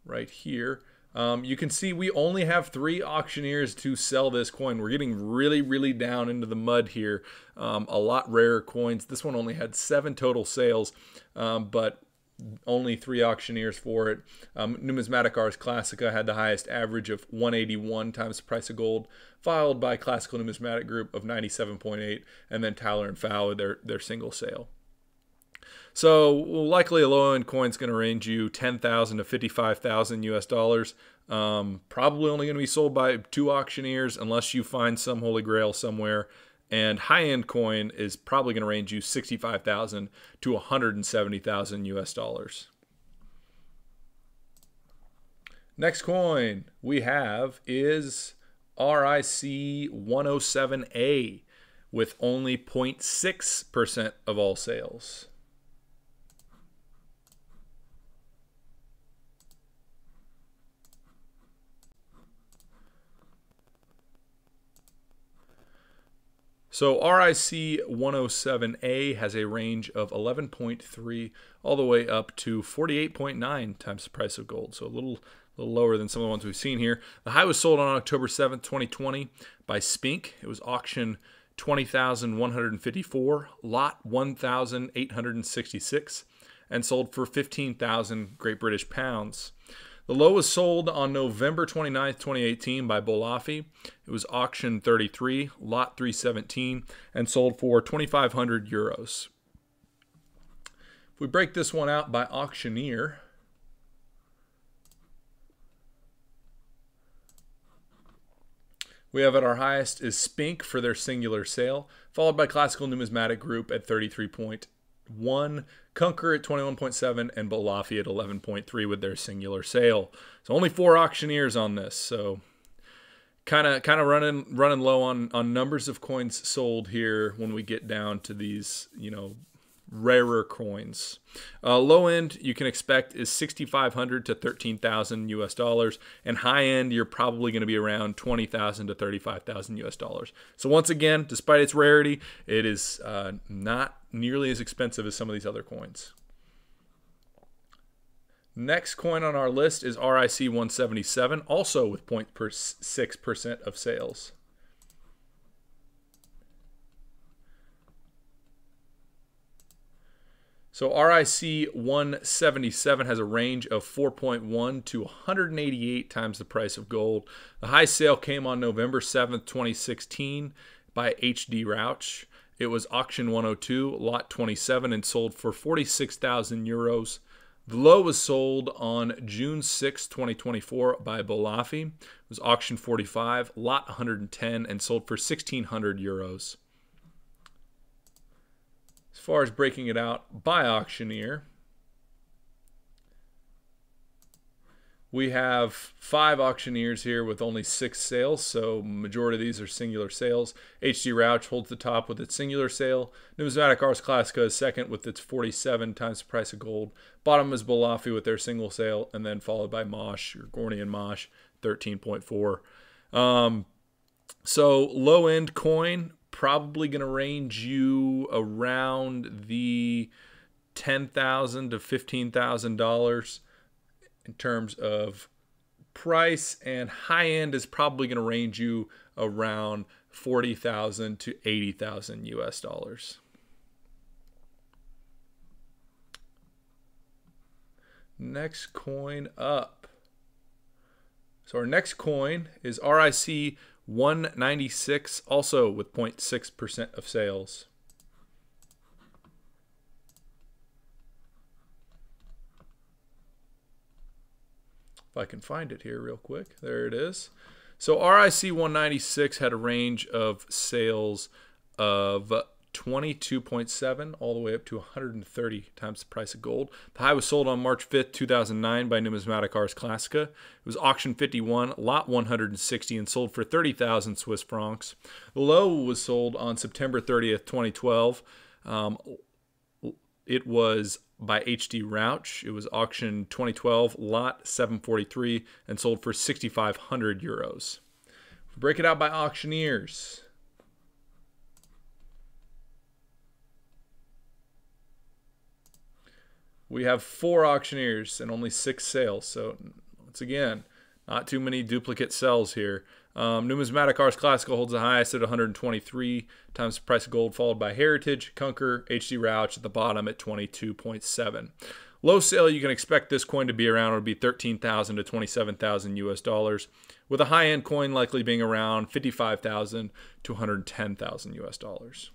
right here. You can see we only have 3 auctioneers to sell this coin. We're getting really, really down into the mud here. A lot rarer coins. This one only had 7 total sales, but only 3 auctioneers for it. Numismatic Ars Classica had the highest average of 181 times the price of gold, followed by Classical Numismatic Group of 97.8, and then Towler and Fow, their single sale. So likely a low-end coin is going to range you $10,000 to $55,000 US. Probably only going to be sold by 2 auctioneers unless you find some holy grail somewhere. And high-end coin is probably going to range you $65,000 to $170,000 US. Next coin we have is RIC 107A with only 0.6% of all sales. So RIC 107A has a range of 11.3 all the way up to 48.9 times the price of gold. So a little lower than some of the ones we've seen here. The high was sold on October 7th, 2020 by Spink. It was auctioned 20,154, lot 1,866, and sold for 15,000 Great British pounds. The low was sold on November 29th, 2018 by Bolafi. It was auctioned 33, lot 317, and sold for 2,500 euros. If we break this one out by auctioneer, we have at our highest is Spink for their singular sale, followed by Classical Numismatic Group at 33.1, Kunker at 21.7, and Bolafi at 11.3 with their singular sale. So only 4 auctioneers on this. So kind of running low on numbers of coins sold here when we get down to these, rarer coins. Low end you can expect is 6,500 to 13,000 US dollars, and high end you're probably going to be around 20,000 to 35,000 US dollars. So once again, despite its rarity, it is not nearly as expensive as some of these other coins. Next coin on our list is RIC 177, also with 0.6% of sales. So RIC 177 has a range of 4.1 to 188 times the price of gold. The high sale came on November 7th, 2016 by HD Rauch. It was auction 102, lot 27, and sold for 46,000 euros. The low was sold on June 6, 2024 by Bolafi. It was auction 45, lot 110, and sold for 1,600 euros. As far as breaking it out by auctioneer, we have 5 auctioneers here with only 6 sales, so majority of these are singular sales. HD Rauch holds the top with its singular sale. Numismatic Ars Classica is second with its 47 times the price of gold. Bottom is Bolafi with their single sale, and then followed by Mosh, or Gornian Mosh, 13.4. So low-end coin, probably going to range you around the $10,000 to $15,000 in terms of price, and high end is probably going to range you around 40,000 to 80,000 US dollars. Next coin up. So our next coin is RIC 196, also with 0.6% of sales. If I can find it here real quick. There it is. So RIC 196 had a range of sales of 22.7 all the way up to 130 times the price of gold. The high was sold on March 5th, 2009 by Numismatic Ars Classica. It was auction 51, lot 160, and sold for 30,000 Swiss francs. The low was sold on September 30th, 2012. It was by HD Rauch. It was auction 2012, lot 743, and sold for 6,500 euros. Break it out by auctioneers. We have 4 auctioneers and only 6 sales. So once again, not too many duplicate sells here. Numismatic Ars Classica holds the highest at 123 times the price of gold, followed by Heritage, Kunker, HD Rauch at the bottom at 22.7. Low sale you can expect this coin to be around would be 13,000 to 27,000 US dollars, with a high-end coin likely being around 55,000 to 110,000 US dollars.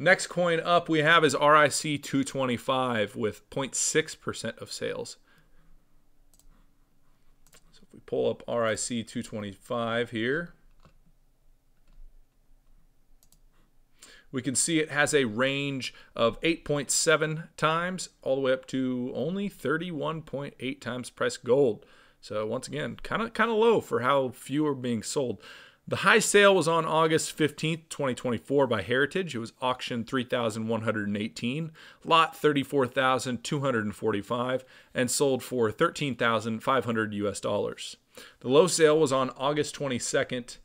Next coin up we have is RIC 225 with 0.6% of sales. So if we pull up RIC 225 here, we can see it has a range of 8.7 times all the way up to only 31.8 times price of gold. So once again, kind of low for how few are being sold. The high sale was on August 15th, 2024 by Heritage. It was auction 3,118, lot 34,245, and sold for 13,500 US dollars. The low sale was on August 22nd,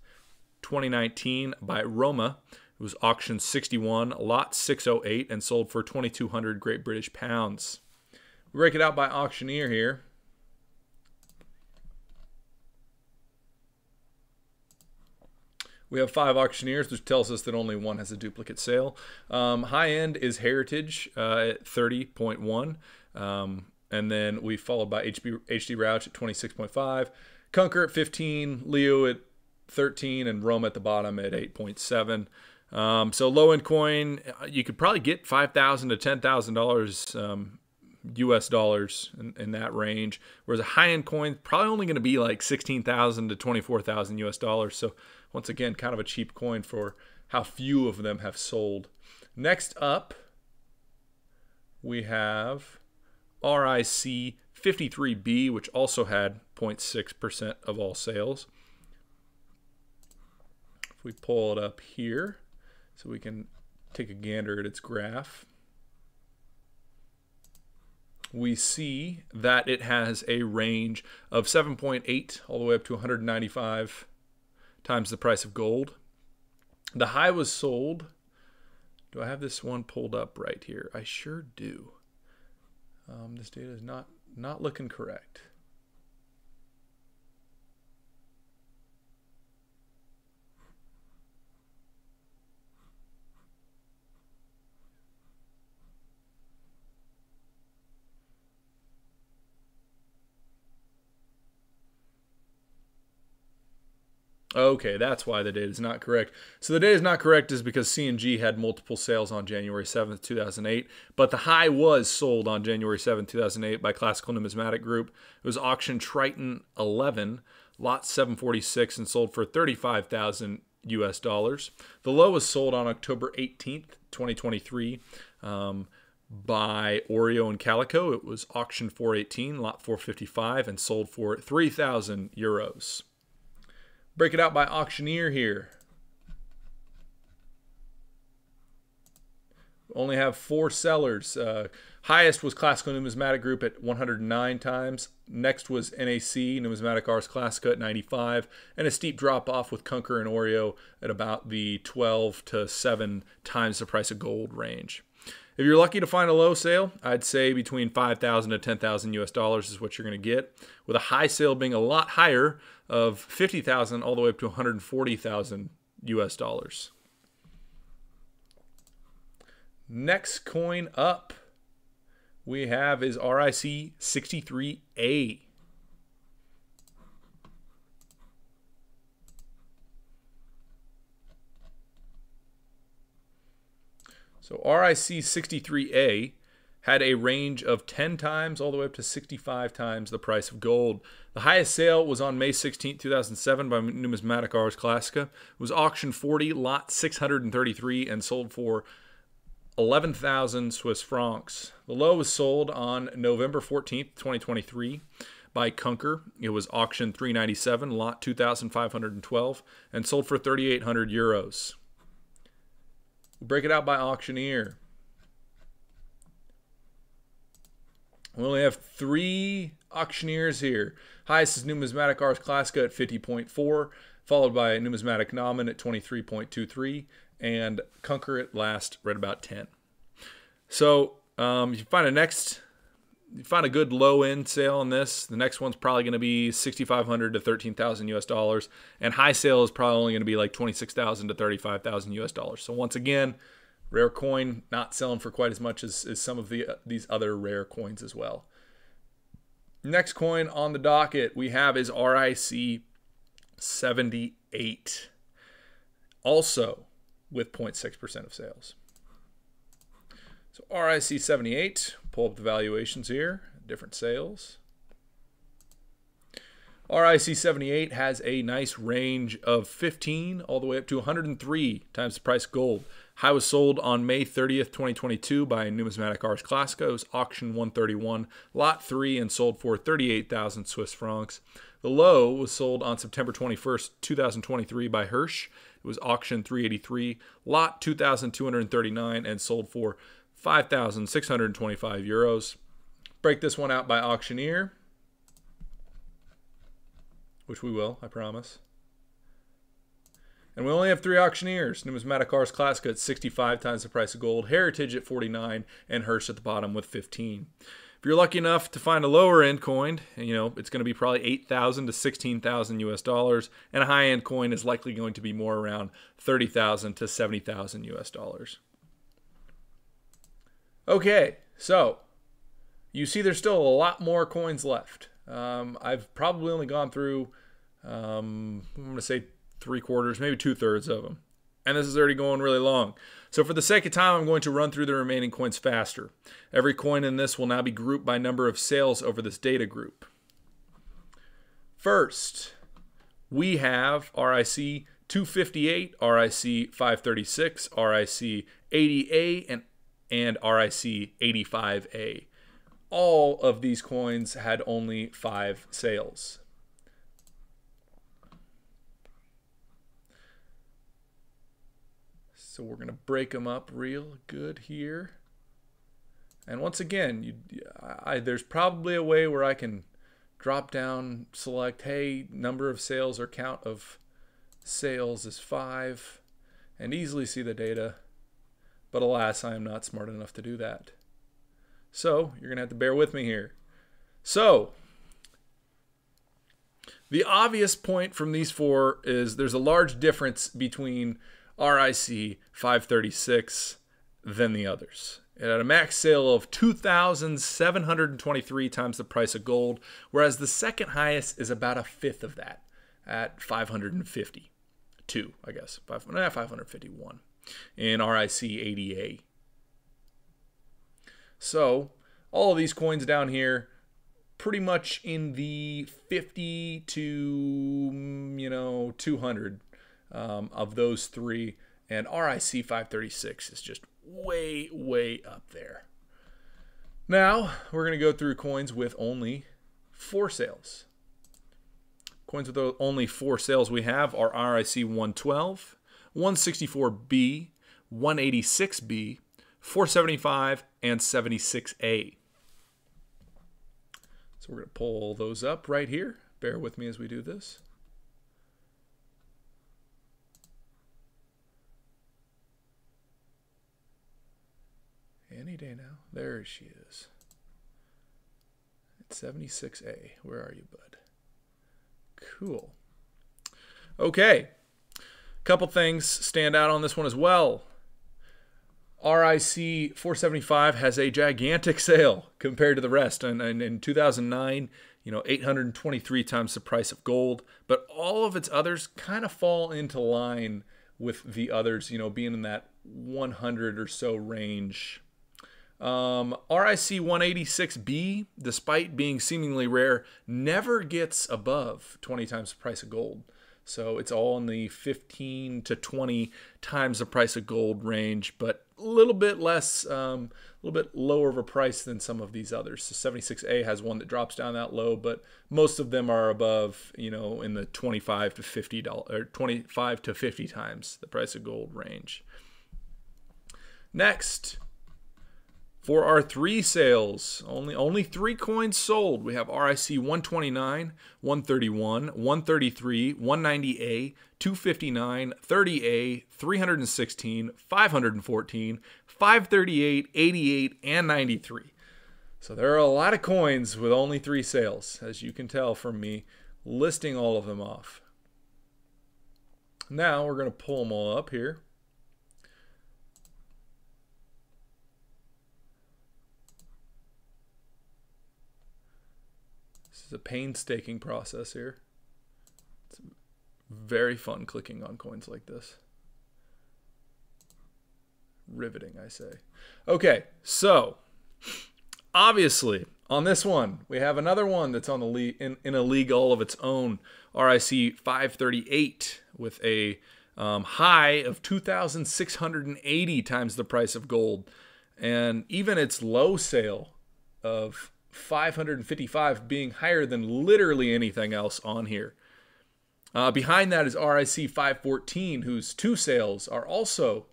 2019 by Roma. It was auction 61, lot 608, and sold for 2,200 Great British pounds. We break it out by auctioneer here. We have 5 auctioneers, which tells us that only 1 has a duplicate sale. High end is Heritage at 30.1. And then we followed by HD Rauch at 26.5. Kunker at 15. Leo at 13. And Rome at the bottom at 8.7. So low-end coin, you could probably get $5,000 to $10,000 US dollars in that range. Whereas a high-end coin, probably only going to be like $16,000 to $24,000 US dollars. So once again, kind of a cheap coin for how few of them have sold. Next up, we have RIC 53B, which also had 0.6% of all sales. If we pull it up here, so we can take a gander at its graph, we see that it has a range of 7.8 all the way up to 195 times the price of gold. The high was sold. Do I have this one pulled up right here? I sure do. This data is not looking correct. Okay, that's why the data is not correct. So the data is not correct is because C&G had multiple sales on January 7th, 2008, but the high was sold on January 7th, 2008 by Classical Numismatic Group. It was auction Triton 11, lot 746, and sold for $35,000 US dollars. The low was sold on October 18th, 2023 by Aurei and Calico. It was auction 418, lot 455, and sold for 3,000 euros. Break it out by auctioneer here. Only have 4 sellers. Highest was Classical Numismatic Group at 109 times. Next was NAC, Numismatic Ars Classica, at 95. And a steep drop off with Kunker and Aurei at about the 12 to 7 times the price of gold range. If you're lucky to find a low sale, I'd say between $5,000 to $10,000 US dollars is what you're going to get, with a high sale being a lot higher of $50,000 all the way up to $140,000 US dollars. Next coin up we have is RIC 63A. So RIC 63A had a range of 10 times all the way up to 65 times the price of gold. The highest sale was on May 16, 2007 by Numismatic Ars Classica. It was auction 40, lot 633, and sold for 11,000 Swiss francs. The low was sold on November 14, 2023 by Kunker. It was auction 397, lot 2,512, and sold for 3,800 euros. We'll break it out by auctioneer. We only have 3 auctioneers here. Highest is Numismatic Ars Classica at 50.4, followed by Numismatic Namen at 23.23, and Kunker at last, right about 10. So you find a good low-end sale on this. The next one's probably going to be $6,500 to $13,000 US dollars, and high sale is probably only going to be like $26,000 to $35,000 US dollars. So once again, rare coin not selling for quite as much as some of these other rare coins as well. Next coin on the docket we have is RIC 78, also with 0.6% of sales. So RIC 78, pull up the valuations here, different sales. RIC 78 has a nice range of 15 all the way up to 103 times the price of gold. High was sold on May 30th, 2022 by Numismatic Ars Classica. It was auction 131, lot 3, and sold for 38,000 Swiss francs. The low was sold on September 21st, 2023 by Hirsch. It was auction 383, lot 2,239, and sold for 5,625 euros. Break this one out by auctioneer, which we will, I promise. And we only have 3 auctioneers. Numismatic Ars Classica at 65 times the price of gold, Heritage at 49, and Hirsch at the bottom with 15. If you're lucky enough to find a lower end coin, it's going to be probably 8,000 to 16,000 US dollars, and a high end coin is likely going to be more around 30,000 to 70,000 US dollars. Okay, so you see there's still a lot more coins left. I've probably only gone through, I'm going to say 3/4, maybe 2/3 of them. And this is already going really long. So for the sake of time, I'm going to run through the remaining coins faster. Every coin in this will now be grouped by number of sales over this data group. First, we have RIC 258, RIC 536, RIC 80A, and RIC 85A. All of these coins had only 5 sales. So we're going to break them up real good here. And once again, there's probably a way where I can drop down, select, hey, number of sales or count of sales is 5, and easily see the data. But alas, I am not smart enough to do that. So you're going to have to bear with me here. So the obvious point from these four is there's a large difference between RIC 536 than the others. It had a max sale of 2,723 times the price of gold, whereas the second highest is about a fifth of that at 552, I guess. 551 in RIC 80A. So all of these coins down here, pretty much in the 50 to 200 of those three, and RIC 536 is just way up there. Now we're going to go through coins with only 4 sales. Coins with only 4 sales we have are RIC 112, 164B, 186B, 475, and 76A. So we're going to pull those up right here. Bear with me as we do this. Any day now. There she is. It's 76A. Where are you, bud? Cool. Okay. Couple things stand out on this one as well. RIC 475 has a gigantic sale compared to the rest. And in 2009, 823 times the price of gold. But all of its others kind of fall into line with the others, being in that 100 or so range. RIC 186B, despite being seemingly rare, never gets above 20 times the price of gold. So it's all in the 15 to 20 times the price of gold range, but a little bit less, a little bit lower of a price than some of these others. So 76A has one that drops down that low, but most of them are above, in the $25 to $50 or 25 to 50 times the price of gold range. Next, for our 3 sales, only 3 coins sold. We have RIC 129, 131, 133, 190A, 259, 30A, 316, 514, 538, 88, and 93. So there are a lot of coins with only 3 sales, as you can tell from me listing all of them off. Now we're going to pull them all up here. This is a painstaking process here. It's very fun clicking on coins like this. Riveting, I say. Okay, so obviously on this one we have another one that's on the league in a league all of its own. RIC 538 with a high of 2,680 times the price of gold, and even its low sale of 555 being higher than literally anything else on here. Behind that is RIC 514, whose 2 sales are also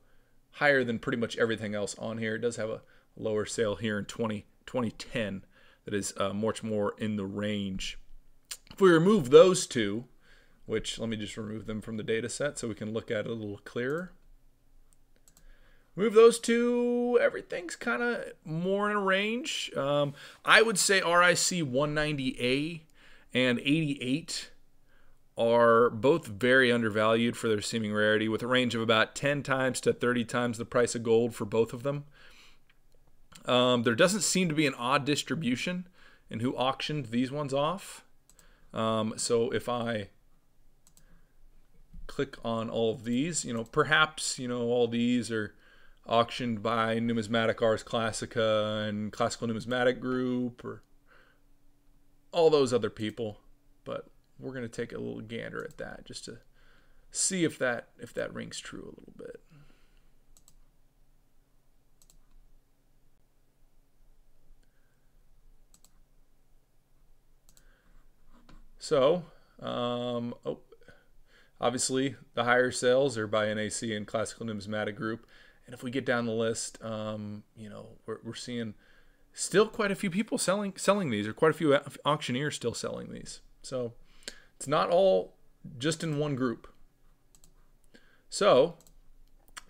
higher than pretty much everything else on here. It does have a lower sale here in 2010 that is much more in the range. If we remove those 2, which let me just remove them from the data set so we can look at it a little clearer. Move those 2, everything's kind of more in a range. I would say RIC 190A and 88 are both very undervalued for their seeming rarity, with a range of about 10 times to 30 times the price of gold for both of them. There doesn't seem to be an odd distribution in who auctioned these ones off. So if I click on all of these, perhaps, all these are auctioned by Numismatic Ars Classica and Classical Numismatic Group or all those other people, but we're going to take a little gander at that just to see if that rings true a little bit. So Obviously, the higher sales are by NAC and Classical Numismatic Group. And if we get down the list, you know, we're seeing still quite a few people selling these, or quite a few auctioneers still selling these. So it's not all just in one group. So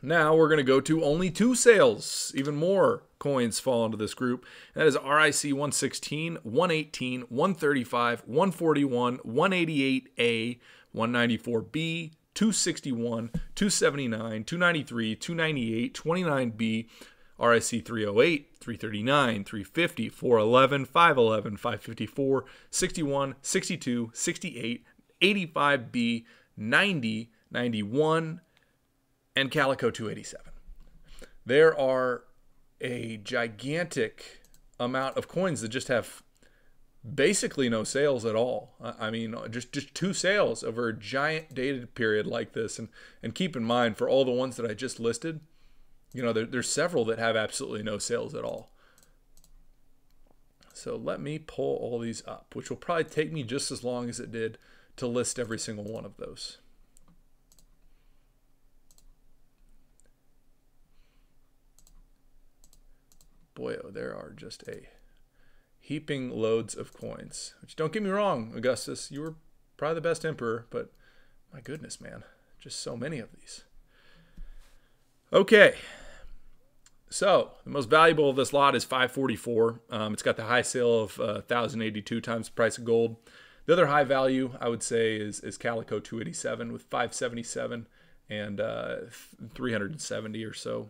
now we're going to go to only 2 sales. Even more coins fall into this group. That is RIC 116, 118, 135, 141, 188A, 194B, 261, 279, 293, 298, 29B, RIC 308, 339, 350, 411, 511, 554, 61, 62, 68, 85B, 90, 91, and Calico 287. There are a gigantic amount of coins that just have basically no sales at all. I mean, just 2 sales over a giant dated period like this. And keep in mind, for all the ones that I just listed, you know, there's several that have absolutely no sales at all. So let me pull all these up, which will probably take me just as long as it did to list every single one of those. Boy, oh, there are just a heaping loads of coins. Which, don't get me wrong, Augustus, you were probably the best emperor, but my goodness, man, just so many of these. Okay, so the most valuable of this lot is 544. It's got the high sale of 1,082 times the price of gold. The other high value, I would say, is Calico 287 with 577 and 370 or so.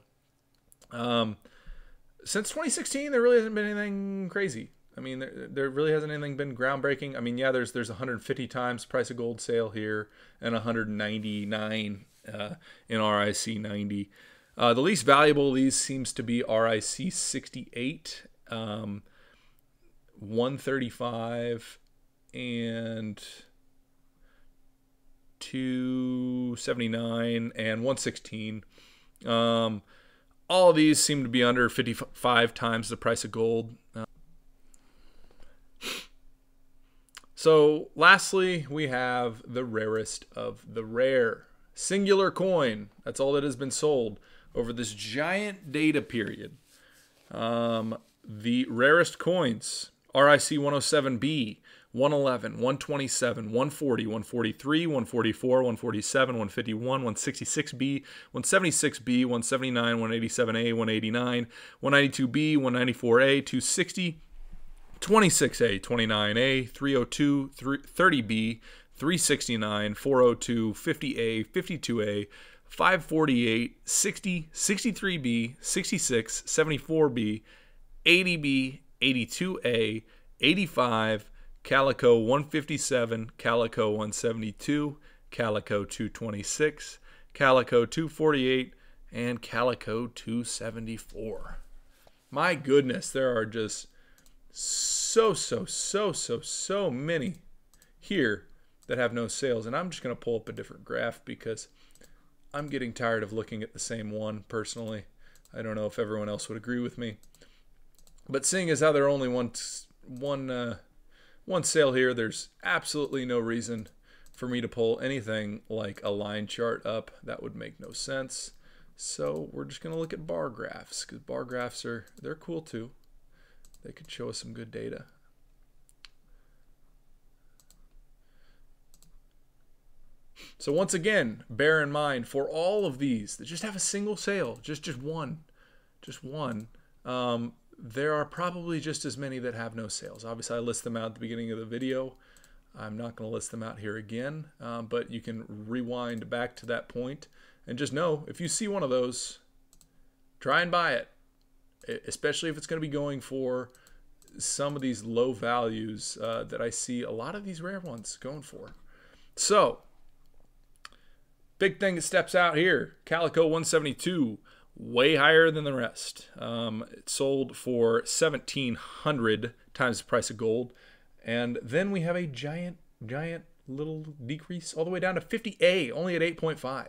Since 2016, there really hasn't been anything crazy. I mean, there really hasn't anything been groundbreaking. I mean, yeah, there's 150 times price of gold sale here and 199 in RIC 90. The least valuable of these seems to be RIC 68, 135, and 279 and 116. All of these seem to be under 55 times the price of gold. So lastly, we have the rarest of the rare. Singular coin. That's all that has been sold over this giant data period. The rarest coins: RIC 107B, 111, 127, 140, 143, 144, 147, 151, 166B, 176B, 179, 187A, 189, 192B, 194A, 260, 26A, 29A, 302, 30B, 369, 402, 50A, 52A, 548, 60, 63B, 66, 74B, 80B, 82A, 85, Calico 157, Calico 172, Calico 226, Calico 248, and Calico 274. My goodness, there are just so many here that have no sales. And I'm just going to pull up a different graph because I'm getting tired of looking at the same one personally. I don't know if everyone else would agree with me. But seeing as how there are only one sale here, there's absolutely no reason for me to pull anything like a line chart up. That would make no sense. So we're just going to look at bar graphs, because bar graphs they're cool too. They could show us some good data. So once again, bear in mind, for all of these that just have a single sale, just one, there are probably just as many that have no sales. Obviously, I list them out at the beginning of the video. I'm not going to list them out here again, but you can rewind back to that point and just know, if you see one of those, try and buy it, especially if it's going to be going for some of these low values that I see a lot of these rare ones going for. So, big thing that steps out here, Calico 172. Way higher than the rest. It sold for 1,700 times the price of gold. And then we have a giant little decrease all the way down to 50A, only at 8.5.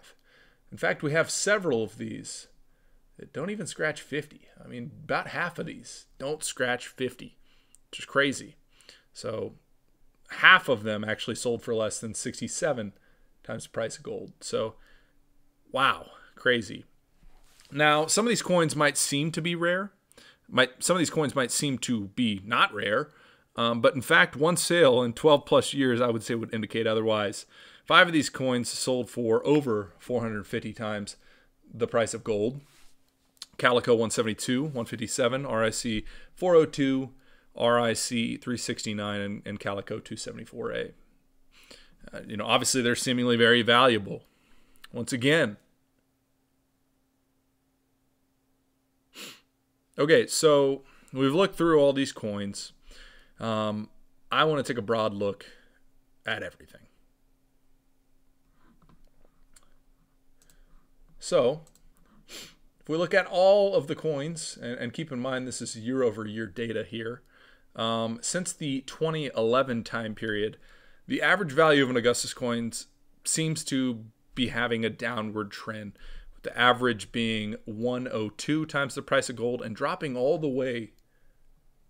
In fact, we have several of these that don't even scratch 50. I mean, about half of these don't scratch 50, which is crazy. So half of them actually sold for less than 67 times the price of gold. So, wow, crazy. Now, some of these coins might seem to be rare. Some of these coins might seem to be not rare. But in fact, one sale in 12 plus years, I would say, would indicate otherwise. 5 of these coins sold for over 450 times the price of gold. Calico 172, 157, RIC 402, RIC 369, and Calico 274A. Obviously they're seemingly very valuable. Once again. Okay, so we've looked through all these coins. I want to take a broad look at everything. So, if we look at all of the coins, and keep in mind this is year-over-year data here, since the 2011 time period, the average value of an Augustus coins seems to be having a downward trend, with the average being 102 times the price of gold and dropping all the way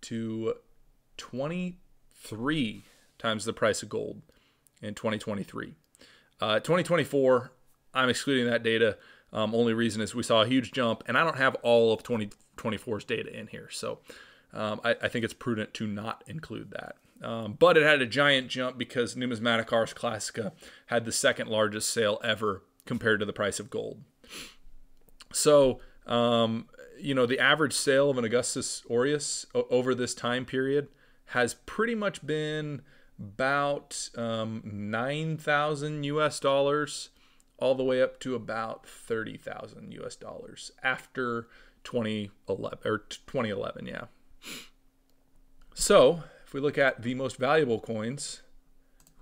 to 23 times the price of gold in 2023. 2024, I'm excluding that data. Only reason is we saw a huge jump, and I don't have all of 2024's data in here, so I think it's prudent to not include that. But it had a giant jump because Numismatic Ars Classica had the second largest sale ever compared to the price of gold. So, the average sale of an Augustus Aureus over this time period has pretty much been about 9,000 US dollars all the way up to about 30,000 US dollars after 2011, yeah. So, if we look at the most valuable coins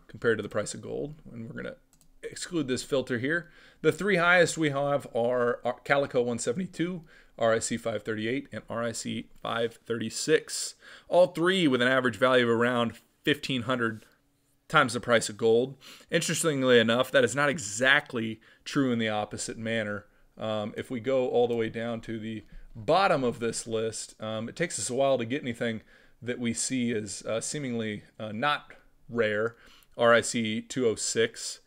compared to the price of gold, and we're going to exclude this filter here, the 3 highest we have are Calico 172, RIC 538, and RIC 536. All 3 with an average value of around 1,500 times the price of gold. Interestingly enough, that is not exactly true in the opposite manner. If we go all the way down to the bottom of this list, it takes us a while to get anything that we see as seemingly not rare. RIC 206,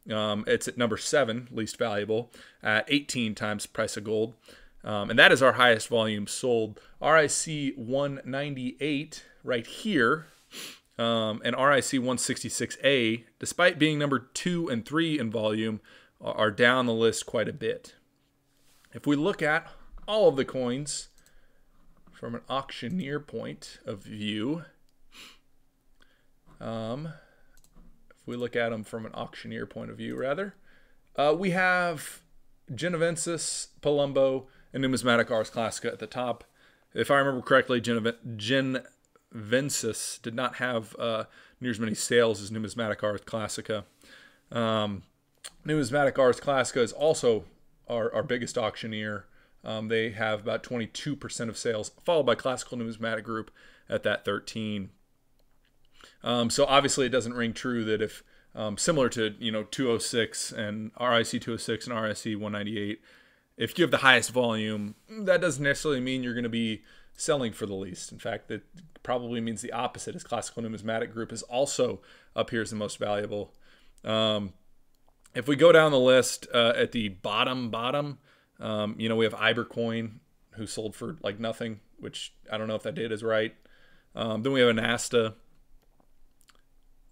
it's at number 7, least valuable, at 18 times price of gold. And that is our highest volume sold. RIC 198 right here, and RIC 166A, despite being number 2 and 3 in volume, are down the list quite a bit. If we look at all of the coins from an auctioneer point of view, we have Genevensis, Palumbo, and Numismatic Ars Classica at the top. If I remember correctly, Genevensis did not have near as many sales as Numismatic Ars Classica. Numismatic Ars Classica is also our biggest auctioneer. They have about 22% of sales, followed by Classical Numismatic Group at that 13. So obviously it doesn't ring true that if similar to 206 and RIC 206 and RIC 198, if you have the highest volume, that doesn't necessarily mean you're going to be selling for the least. In fact, that probably means the opposite, as Classical Numismatic Group is also up here as the most valuable. If we go down the list at the bottom, we have Ibercoin, who sold for like nothing, which I don't know if that data is right. Then we have Anasta,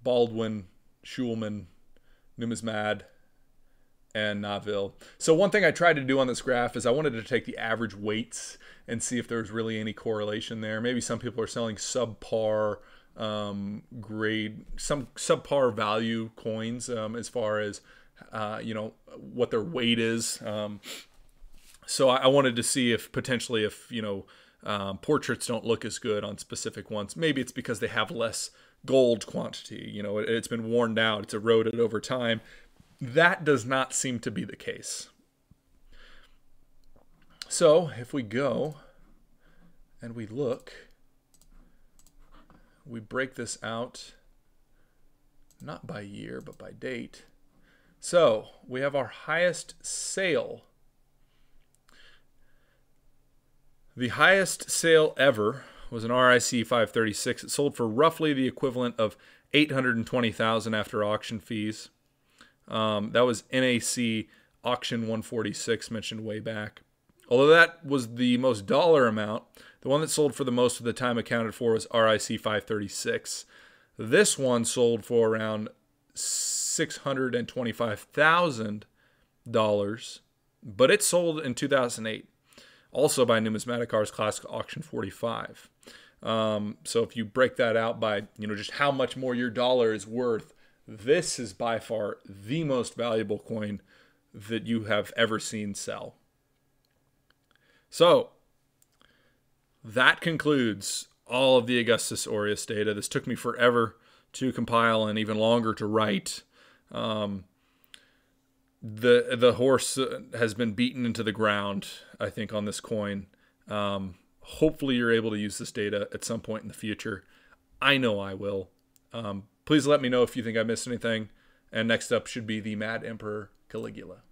Baldwin, Schulman, Numismad, and Naville. So one thing I tried to do on this graph is I wanted to take the average weights and see if there was really any correlation there. Maybe some people are selling subpar grade, some subpar value coins as far as what their weight is. So I wanted to see if potentially portraits don't look as good on specific ones. Maybe it's because they have less gold quantity. It's been worn out, it's eroded over time. That does not seem to be the case. So if we go and we look, we break this out not by year but by date. So we have our highest sale. The highest sale ever was an RIC 536. It sold for roughly the equivalent of $820,000 after auction fees. That was NAC auction 146 mentioned way back. Although that was the most dollar amount, the one that sold for the most of the time accounted for was RIC 536. This one sold for around $625,000, but it sold in 2008, also by Numismatic Arts Classic Auction 45. So if you break that out by, just how much more your dollar is worth, this is by far the most valuable coin that you have ever seen sell. So that concludes all of the Augustus Aureus data. This took me forever to compile and even longer to write. The horse has been beaten into the ground, I think, on this coin. Hopefully you're able to use this data at some point in the future. I know I will. Please let me know if you think I missed anything. And next up should be the Mad Emperor Caligula.